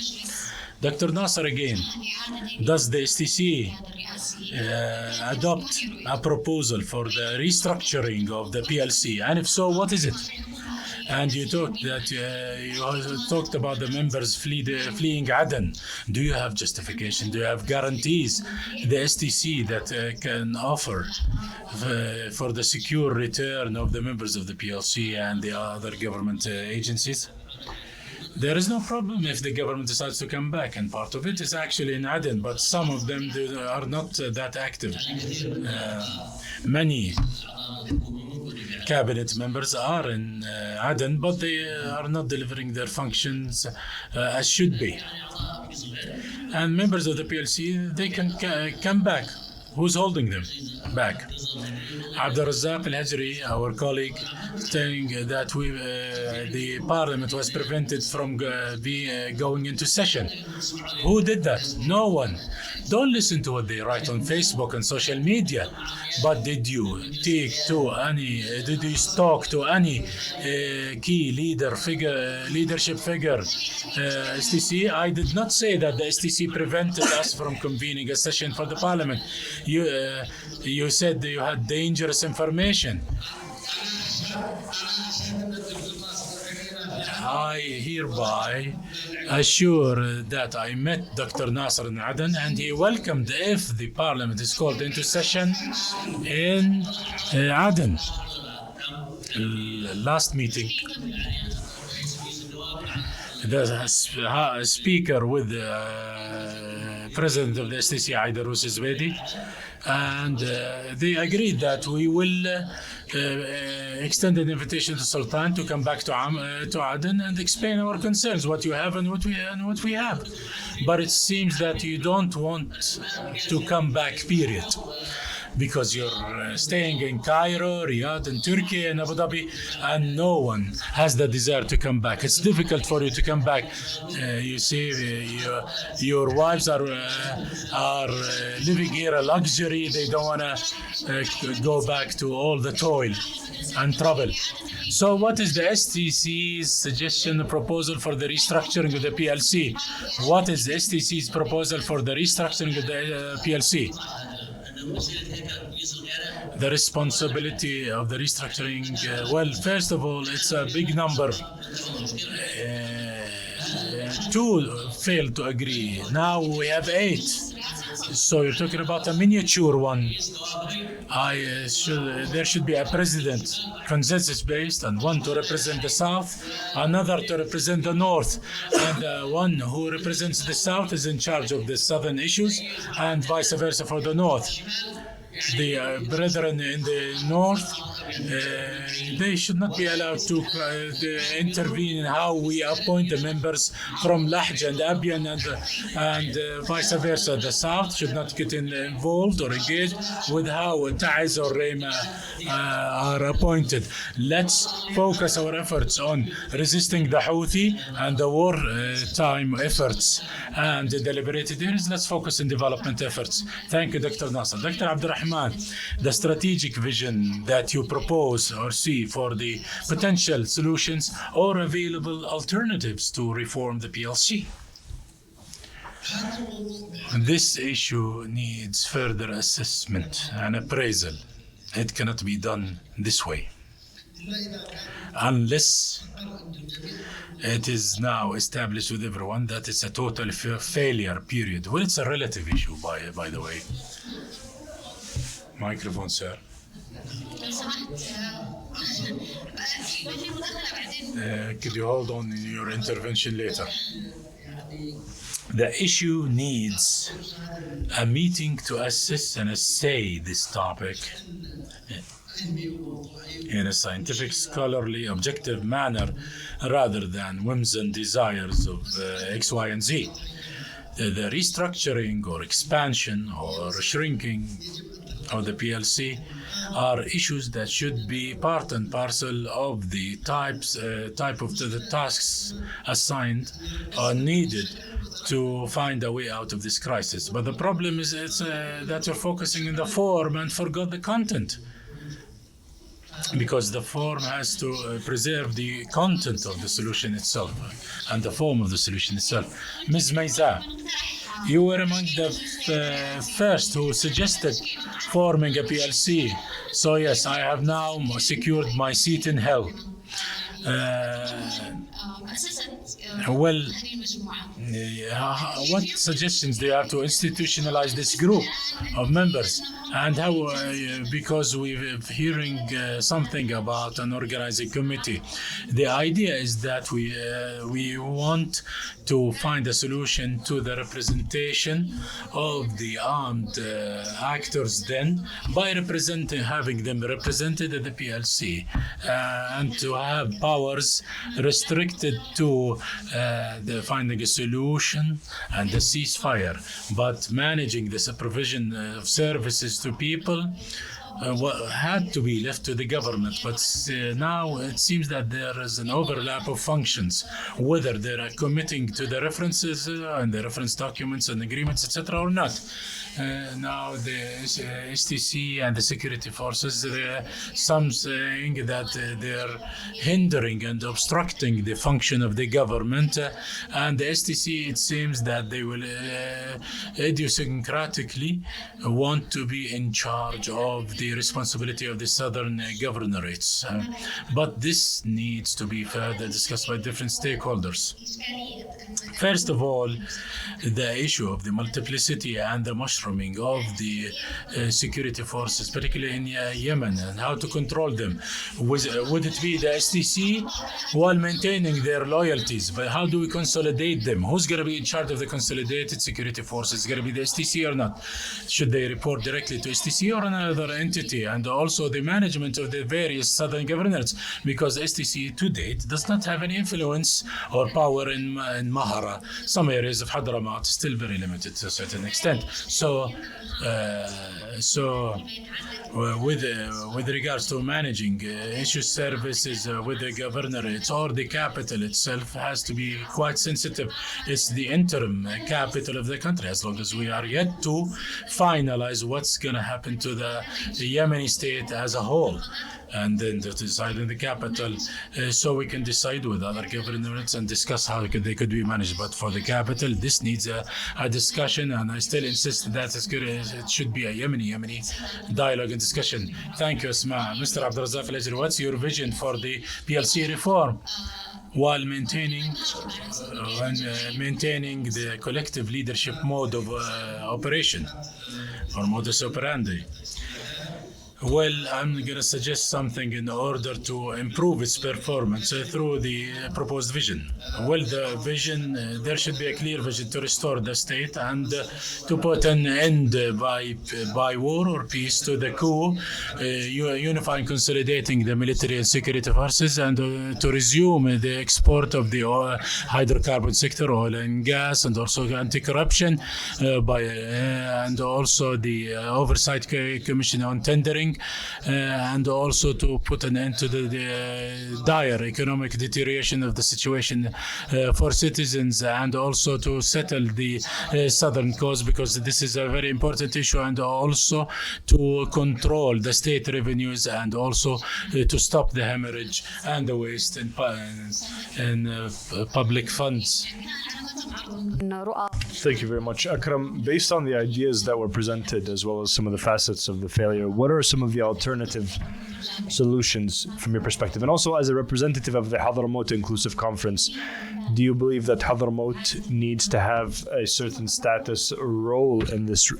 Dr. Nasser again, does the STC adopt a proposal for the restructuring of the PLC? And if so, what is it? And you talked about the members fleeing Aden. Do you have justification? Do you have guarantees the STC that can offer for the secure return of the members of the PLC and the other government agencies? There is no problem if the government decides to come back, and part of it is actually in Aden, but some of them are not that active. Many cabinet members are in Aden, but they are not delivering their functions as should be. And members of the PLC, they can come back. Who's holding them back? Abdul Razzaq al-Hajri, our colleague, saying that the parliament was prevented from going into session. Who did that? No one. Don't listen to what they write on Facebook and social media. But did you talk to any key leadership figure, STC? I did not say that the STC prevented us from convening a session for the parliament. You said you had dangerous information. I hereby assure that I met Dr. Nasser in Aden and he welcomed if the parliament is called into session in Aden. Last meeting, the speaker with the president of the STC, Aidarus Izbedi, and they agreed that we will extend an invitation to Sultan to come back to Aden and explain our concerns, what you have and what we have. But it seems that you don't want to come back, period. Because you're staying in Cairo, Riyadh, and Turkey, and Abu Dhabi, and no one has the desire to come back. It's difficult for you to come back. You see, your wives are living here a luxury. They don't want to go back to all the toil and trouble. So what is the STC's suggestion, proposal for the restructuring of the PLC? What is the STC's proposal for the restructuring of the PLC? The responsibility of the restructuring, well, first of all, it's a big number. Two failed to agree. Now we have 8. So you're talking about a miniature one. There should be a president, consensus-based, and one to represent the South, another to represent the North, and one who represents the South is in charge of the Southern issues, and vice versa for the North. The brethren in the North, they should not be allowed to intervene in how we appoint the members from Lahj and Abyan and vice versa. The South should not get involved or engaged with how Taiz or Rema are appointed. Let's focus our efforts on resisting the Houthi and the wartime efforts and the deliberated areas. Let's focus on development efforts. Thank you, Dr. Nasser. Dr. Abdurrahman, the strategic vision that you propose or see for the potential solutions or available alternatives to reform the PLC. This issue needs further assessment and appraisal. It cannot be done this way unless it is now established with everyone that it's a total failure, period. Well, it's a relative issue, by the way. Microphone, sir. Could you hold on in your intervention later? The issue needs a meeting to assess and assay this topic in a scientific, scholarly, objective manner rather than whims and desires of X, Y, and Z. The restructuring or expansion or shrinking of the PLC are issues that should be part and parcel of the type of the tasks assigned or needed to find a way out of this crisis. But the problem is that you're focusing on the form and forgot the content. Because the form has to preserve the content of the solution itself and the form of the solution itself. Ms. Maiza, you were among the first who suggested forming a PLC. So yes, I have now secured my seat in hell. Well, what suggestions do you have to institutionalize this group of members? And how, because we're hearing something about an organizing committee. The idea is that we want to find a solution to the representation of the armed actors then by having them represented at the PLC and to have powers restricted to the finding a solution and the ceasefire, but managing the provision of services to people what had to be left to the government, but now it seems that there is an overlap of functions, whether they are committing to the references and the reference documents and agreements, etc., or not. Now the STC and the security forces, some saying that they're hindering and obstructing the function of the government, and the STC, it seems that they will idiosyncratically want to be in charge of the responsibility of the southern governorates. But this needs to be further discussed by different stakeholders. First of all, the issue of the multiplicity and the mushrooming of the security forces, particularly in Yemen, and how to control them. Would it be the STC while maintaining their loyalties? But how do we consolidate them? Who's going to be in charge of the consolidated security forces? Is it going to be the STC or not? Should they report directly to STC or another entity? And also the management of the various southern governors, because STC to date does not have any influence or power in Mahara. Some areas of Hadramout still very limited to a certain extent. So with regards to managing issue services with the governorate or the capital itself has to be quite sensitive. It's the interim capital of the country, as long as we are yet to finalize what's going to happen to the Yemeni state as a whole, and then to decide in the capital, so we can decide with other governorates and discuss how they could be managed. But for the capital, this needs a discussion, and I still insist that it should be a Yemeni dialogue and discussion. Thank you, Asma. Mr. Abdulrazak Al-Ajri, what's your vision for the PLC reform while maintaining the collective leadership mode of operation or modus operandi? Well, I'm going to suggest something in order to improve its performance through the proposed vision. Well, the vision, there should be a clear vision to restore the state and to put an end by war or peace to the coup, unifying, consolidating the military and security forces, and to resume the export of the hydrocarbon sector, oil and gas, and also anti-corruption, and also the Oversight Commission on Tendering, and also to put an end to the dire economic deterioration of the situation for citizens, and also to settle the southern cause, because this is a very important issue, and also to control the state revenues, and also to stop the hemorrhage and the waste in public funds. Thank you very much, Akram. Based on the ideas that were presented, as well as some of the facets of the failure, what are some of the alternative solutions from your perspective? And also, as a representative of the Hadramout Inclusive Conference, do you believe that Hadramout needs to have a certain status or role in this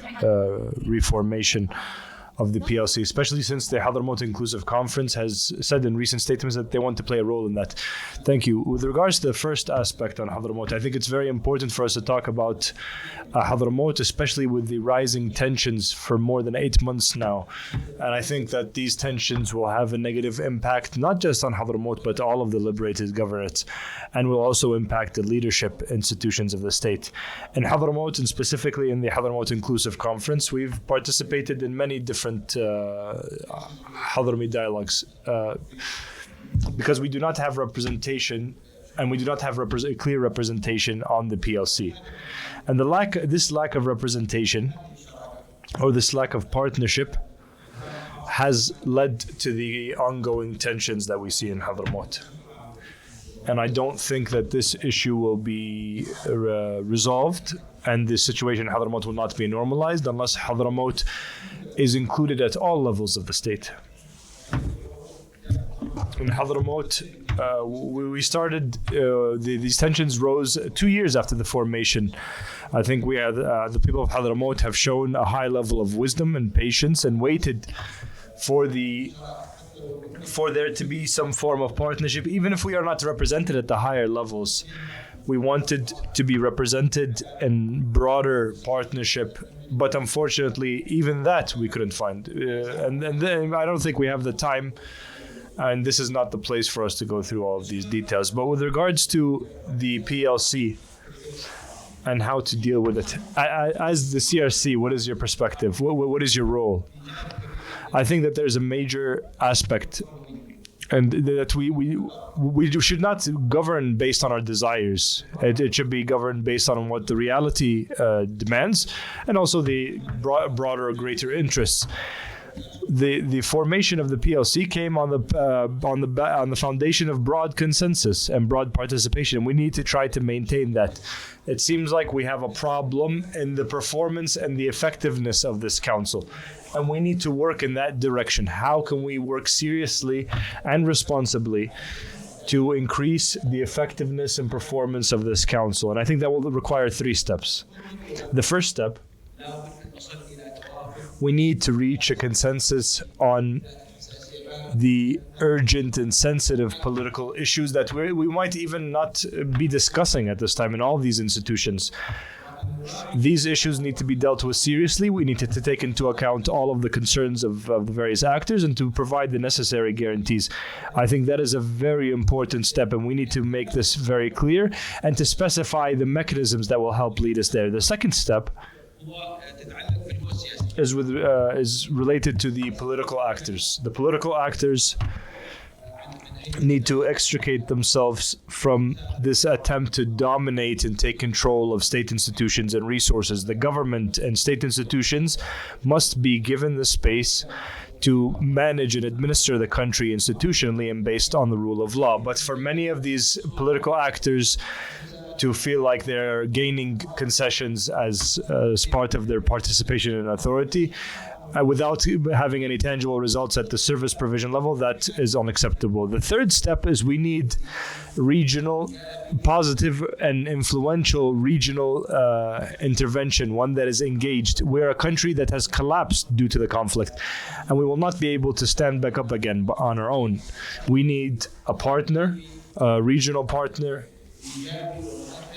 reformation of the PLC, especially since the Hadramout Inclusive Conference has said in recent statements that they want to play a role in that? Thank you. With regards to the first aspect on Hadramout, I think it's very important for us to talk about Hadramout, especially with the rising tensions for more than 8 months now. And I think that these tensions will have a negative impact, not just on Hadramout, but all of the liberated governorates, and will also impact the leadership institutions of the state. In Hadramout, and specifically in the Hadramout Inclusive Conference, we've participated in many different Hadrami dialogues because we do not have representation, and we do not have a clear representation on the PLC. And this lack of representation, or this lack of partnership, has led to the ongoing tensions that we see in Hadramout. And I don't think that this issue will be resolved, and the situation in Hadramout will not be normalized unless Hadramout is included at all levels of the state. In Hadramout, we started, these tensions rose 2 years after the formation. I think we had, the people of Hadramout have shown a high level of wisdom and patience, and waited for there to be some form of partnership. Even if we are not represented at the higher levels, we wanted to be represented in broader partnership, but unfortunately even that we couldn't find, and then I don't think we have the time, and this is not the place for us to go through all of these details. But with regards to the PLC and how to deal with it, as the CRC, what is your perspective? What is your role? I think that there's a major aspect, and that we should not govern based on our desires. It should be governed based on what the reality demands, and also the broader, greater interests. The formation of the PLC came on the foundation of broad consensus and broad participation. We need to try to maintain that. It seems like we have a problem in the performance and the effectiveness of this council, and we need to work in that direction. How can we work seriously and responsibly to increase the effectiveness and performance of this council? And I think that will require 3 steps. The first step, we need to reach a consensus on the urgent and sensitive political issues that we might even not be discussing at this time in all these institutions. These issues need to be dealt with seriously. We need to take into account all of the concerns of the various actors and to provide the necessary guarantees. I think that is a very important step, and we need to make this very clear and to specify the mechanisms that will help lead us there. The second step is related to the political actors. The political actors need to extricate themselves from this attempt to dominate and take control of state institutions and resources. The government and state institutions must be given the space to manage and administer the country institutionally and based on the rule of law. But for many of these political actors to feel like they're gaining concessions as part of their participation in authority, without having any tangible results at the service provision level, that is unacceptable. The third step is we need regional, positive and influential regional intervention, one that is engaged. We're a country that has collapsed due to the conflict, and we will not be able to stand back up again on our own. We need a partner, a regional partner,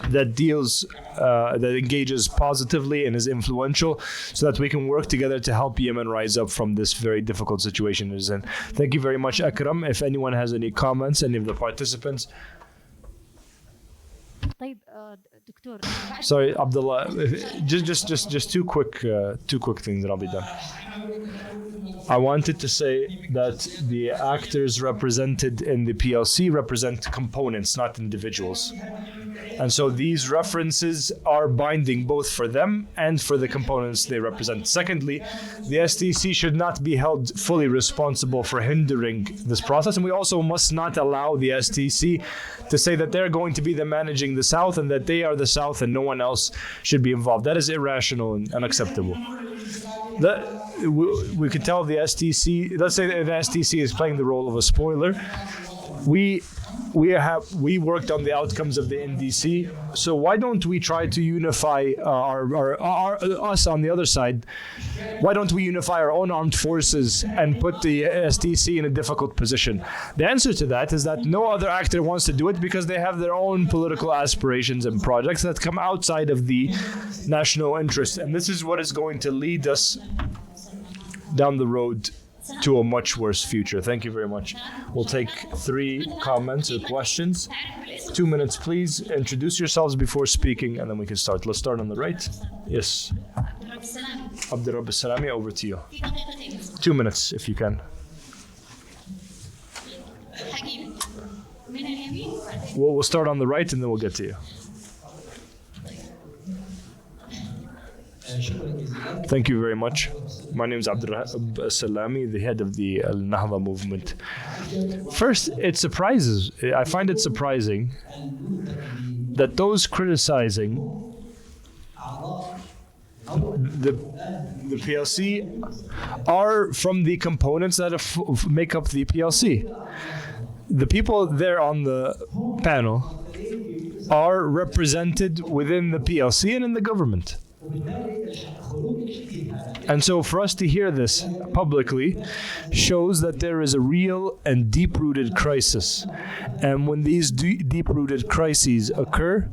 that deals, that engages positively and is influential, so that we can work together to help Yemen rise up from this very difficult situation it is in. Thank you very much, Akram. If anyone has any comments, any of the participants. Sorry, Abdullah. Just two quick things, and I'll be done. I wanted to say that the actors represented in the PLC represent components, not individuals. And so these references are binding both for them and for the components they represent. Secondly, the STC should not be held fully responsible for hindering this process. And we also must not allow the STC to say that they're going to be the managing the South and that they are the South and no one else should be involved. That is irrational and unacceptable. We could tell the STC, let's say the STC is playing the role of a spoiler. We worked on the outcomes of the NDC, so why don't we try to unify us on the other side? Why don't we unify our own armed forces and put the STC in a difficult position? The answer to that is that no other actor wants to do it because they have their own political aspirations and projects that come outside of the national interest, and this is what is going to lead us down the road to a much worse future. Thank you very much. We'll take 3 comments or questions. 2 minutes, please. Introduce yourselves before speaking, and then we can start. Let's start on the right. Yes. Abdurrab Salami, over to you. 2 minutes, if you can. We'll start on the right, and then we'll get to you. Thank you very much. My name is Abdurrahab Salami, the head of the Al-Nahda movement. First, I find it surprising that those criticizing the PLC are from the components that make up the PLC. The people there on the panel are represented within the PLC and in the government. And so for us to hear this publicly shows that there is a real and deep-rooted crisis. And when these deep-rooted crises occur,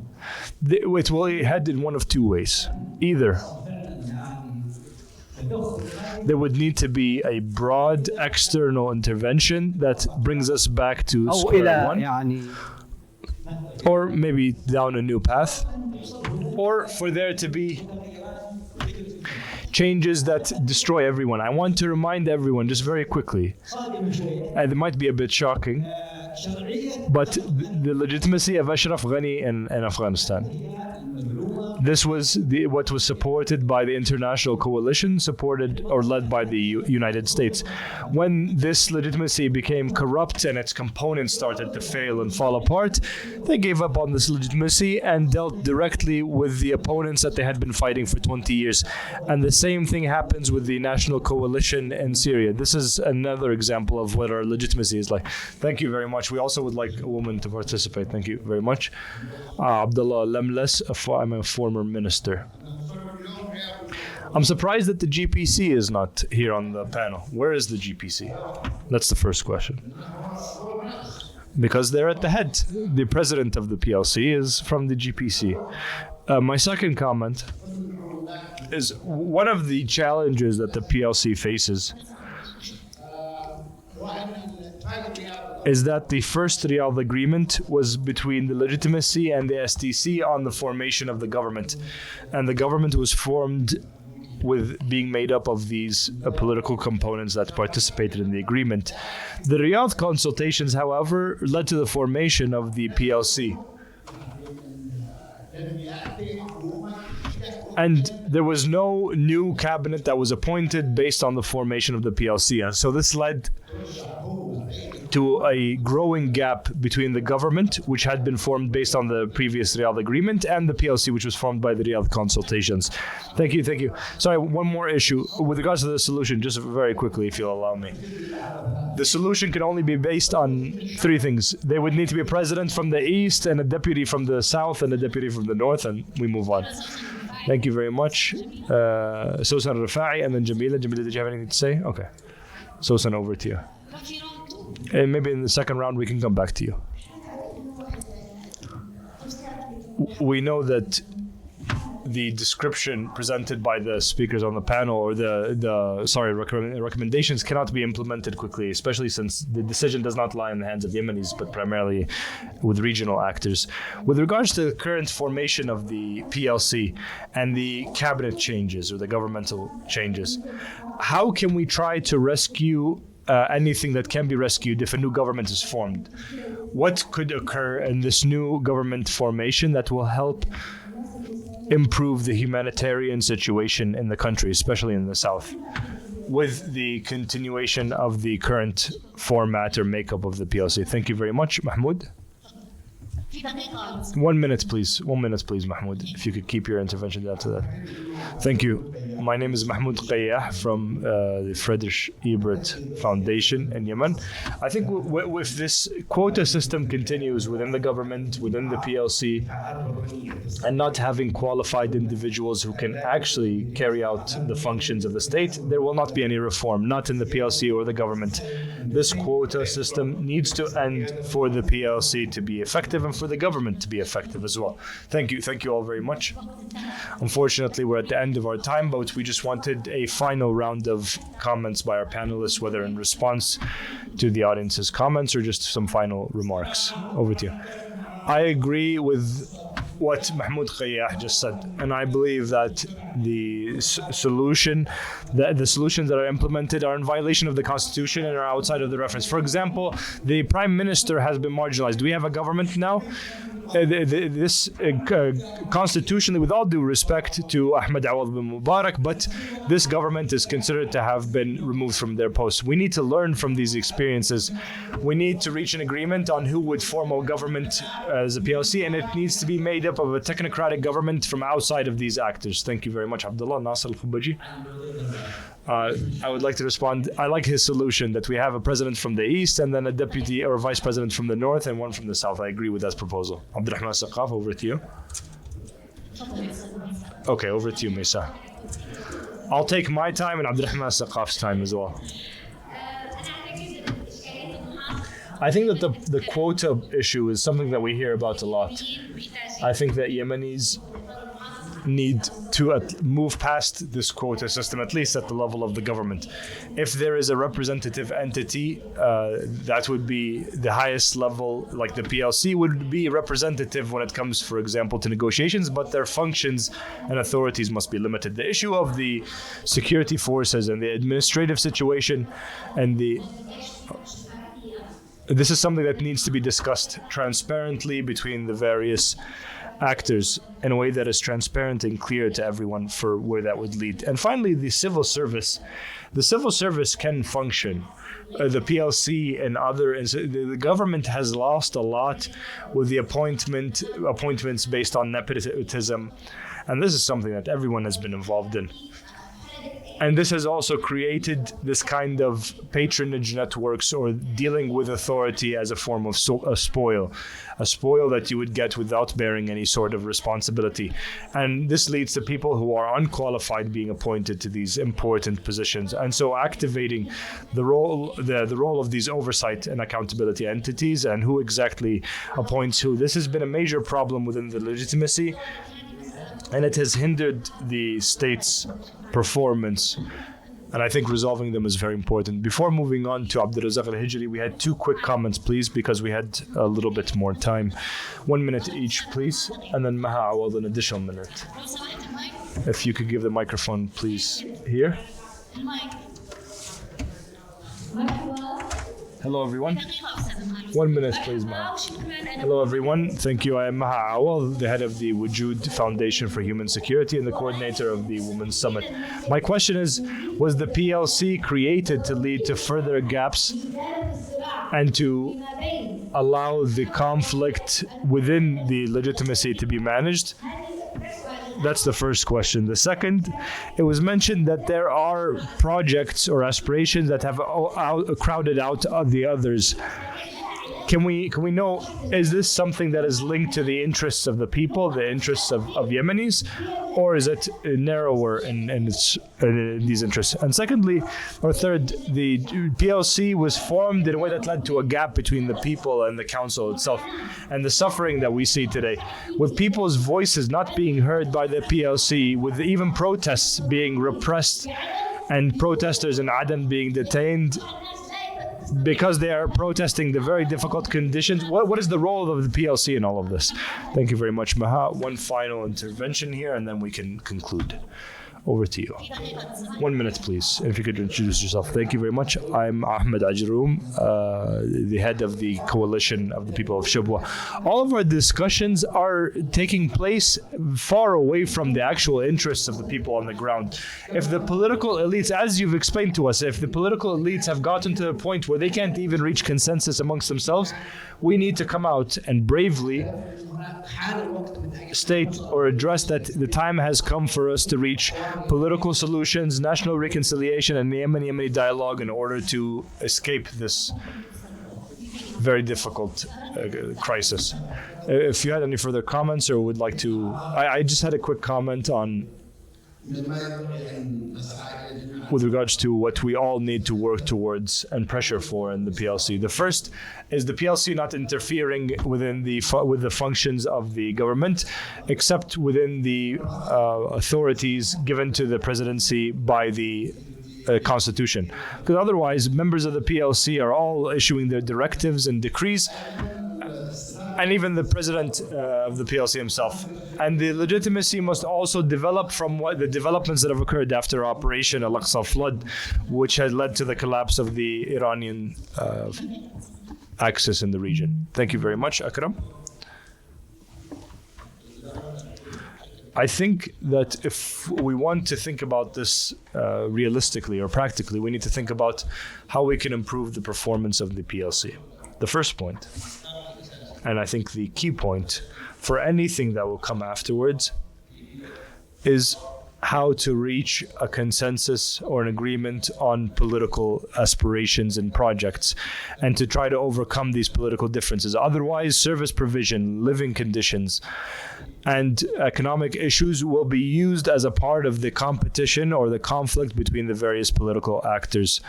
it will head in one of 2 ways. Either there would need to be a broad external intervention that brings us back to square one, or maybe down a new path, or for there to be changes that destroy everyone. I want to remind everyone just very quickly, and it might be a bit shocking, but the legitimacy of Ashraf Ghani in Afghanistan. This was what was supported by the international coalition, supported or led by the United States. When this legitimacy became corrupt and its components started to fail and fall apart, they gave up on this legitimacy and dealt directly with the opponents that they had been fighting for 20 years. And the same thing happens with the national coalition in Syria. This is another example of what our legitimacy is like. Thank you very much. We also would like a woman to participate. Thank you very much. Abdullah Lemles, I'm a former minister. I'm surprised that the GPC is not here on the panel. Where is the GPC? That's the first question. Because they're at the head. The president of the PLC is from the GPC. My second comment is one of the challenges that the PLC faces is that the first Riyadh agreement was between the legitimacy and the STC on the formation of the government. And the government was formed with being made up of these political components that participated in the agreement. The Riyadh consultations, however, led to the formation of the PLC. And there was no new cabinet that was appointed based on the formation of the PLC. And so this led to a growing gap between the government, which had been formed based on the previous Riyadh agreement, and the PLC, which was formed by the Riyadh consultations. Thank you, thank you. Sorry, one more issue. With regards to the solution, just very quickly, if you'll allow me. The solution can only be based on three things. There would need to be a president from the east, and a deputy from the south, and a deputy from the north, and we move on. Thank you very much. Sosan Rafai, and then Jamila. Jamila, did you have anything to say? Okay. Sosan, over to you. And maybe in the second round we can come back to you. We know that the description presented by the speakers on the panel, or recommendations cannot be implemented quickly, especially since the decision does not lie in the hands of Yemenis, but primarily with regional actors. With regards to the current formation of the PLC and the cabinet changes or the governmental changes, how can we try to rescue anything that can be rescued if a new government is formed? What could occur in this new government formation that will help improve the humanitarian situation in the country, especially in the south, with the continuation of the current format or makeup of the PLC? Thank you very much. Mahmoud? 1 minute, please. 1 minute, please, Mahmoud. If you could keep your intervention down to that. Thank you. My name is Mahmoud Qayyah from the Friedrich Ebert Foundation in Yemen. I think if this quota system continues within the government, within the PLC, and not having qualified individuals who can actually carry out the functions of the state, there will not be any reform, not in the PLC or the government. This quota system needs to end for the PLC to be effective and for the government to be effective as well. Thank you. Thank you all very much. Unfortunately, we're at the end of our time, but we just wanted a final round of comments by our panelists, whether in response to the audience's comments or just some final remarks. Over to you. I agree with what Mahmoud Qayyah just said, and I believe that the solutions that are implemented are in violation of the Constitution and are outside of the reference. For example, the Prime Minister has been marginalized. Do we have a government now? This constitutionally, with all due respect to Ahmed Awad bin Mubarak, but this government is considered to have been removed from their posts. We need to learn from these experiences. We need to reach an agreement on who would form a government as a PLC, and it needs to be made up of a technocratic government from outside of these actors. Thank you very much, Abdullah. Nasser Al-Khubaji. I would like to respond. I like his solution that we have a president from the east and then a deputy or vice president from the north and one from the south. I agree with that proposal. Abdurrahman Saqaf, over to you. Okay, over to you, Misa. I'll take my time and Abdurrahman Saqaf's time as well. I think that the quota issue is something that we hear about a lot. I think that Yemenis need to move past this quota system, at least at the level of the government. If there is a representative entity, that would be the highest level, like the PLC would be representative when it comes, for example, to negotiations, but their functions and authorities must be limited. The issue of the security forces and the administrative situation and this is something that needs to be discussed transparently between the various actors in a way that is transparent and clear to everyone for where that would lead. And finally, the civil service. The civil service can function. The PLC and the government has lost a lot with the appointments based on nepotism. And this is something that everyone has been involved in. And this has also created this kind of patronage networks or dealing with authority as a form of a spoil that you would get without bearing any sort of responsibility. And this leads to people who are unqualified being appointed to these important positions. And so activating the role of these oversight and accountability entities and who exactly appoints who, this has been a major problem within the legitimacy, and it has hindered the state's performance. And I think resolving them is very important. Before moving on to Abdulrazak Al-Hijri, we had two quick comments, please, because we had a little bit more time. 1 minute each, please. And then Maha Awad, an additional minute. If you could give the microphone, please, here. Hello, everyone. 1 minute, please, Maha. Hello, everyone. Thank you. I am Maha Awal, the head of the Wujud Foundation for Human Security and the coordinator of the Women's Summit. My question is, was the PLC created to lead to further gaps and to allow the conflict within the legitimacy to be managed? That's the first question. The second, it was mentioned that there are projects or aspirations that have crowded out the others. Can we know, is this something that is linked to the interests of the people, the interests of Yemenis, or is it narrower in these interests? And secondly, or third, the PLC was formed in a way that led to a gap between the people and the council itself, and the suffering that we see today, with people's voices not being heard by the PLC, with even protests being repressed and protesters in Aden being detained because they are protesting the very difficult conditions. What is the role of the PLC in all of this? Thank you very much, Maha. One final intervention here, and then we can conclude. Over to you. 1 minute, please. If you could introduce yourself. Thank you very much. I'm Ahmed Ajroum, the head of the coalition of the people of Shabwa. All of our discussions are taking place far away from the actual interests of the people on the ground. If the political elites, as you've explained to us, if the political elites have gotten to a point where they can't even reach consensus amongst themselves, we need to come out and bravely state or address that the time has come for us to reach political solutions, national reconciliation, and the Yemeni dialogue in order to escape this very difficult crisis. If you had any further comments or would like to, I just had a quick comment on with regards to what we all need to work towards and pressure for in the PLC. The first is the PLC not interfering within with the functions of the government, except within the authorities given to the presidency by the constitution. Because otherwise, members of the PLC are all issuing their directives and decrees, and even the president of the PLC himself. And the legitimacy must also develop from what the developments that have occurred after Operation Al-Aqsa flood, which had led to the collapse of the Iranian axis in the region. Thank you very much, Akram. I think that if we want to think about this realistically or practically, we need to think about how we can improve the performance of the PLC. The first point, and I think the key point for anything that will come afterwards, is how to reach a consensus or an agreement on political aspirations and projects, and to try to overcome these political differences. Otherwise, service provision, living conditions, and economic issues will be used as a part of the competition or the conflict between the various political actors.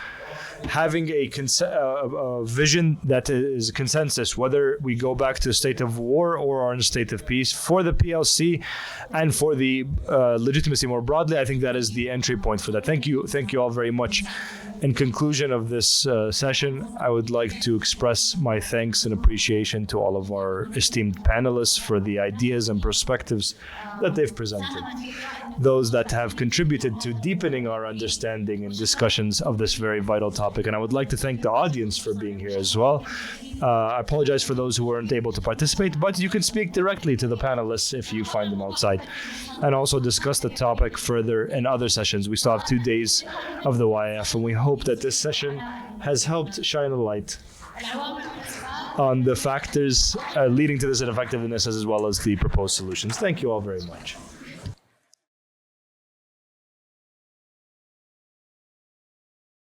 Having a vision that is consensus, whether we go back to a state of war or are in a state of peace, for the PLC and for the legitimacy more broadly, I think that is the entry point for that. Thank you all very much. In conclusion of this session, I would like to express my thanks and appreciation to all of our esteemed panelists for the ideas and perspectives that they've presented. Those that have contributed to deepening our understanding and discussions of this very vital topic. And I would like to thank the audience for being here as well. I apologize for those who weren't able to participate, but you can speak directly to the panelists if you find them outside, and also discuss the topic further in other sessions. We still have 2 days of the YIF, and we hope that this session has helped shine a light on the factors leading to this ineffectiveness as well as the proposed solutions. Thank you all very much.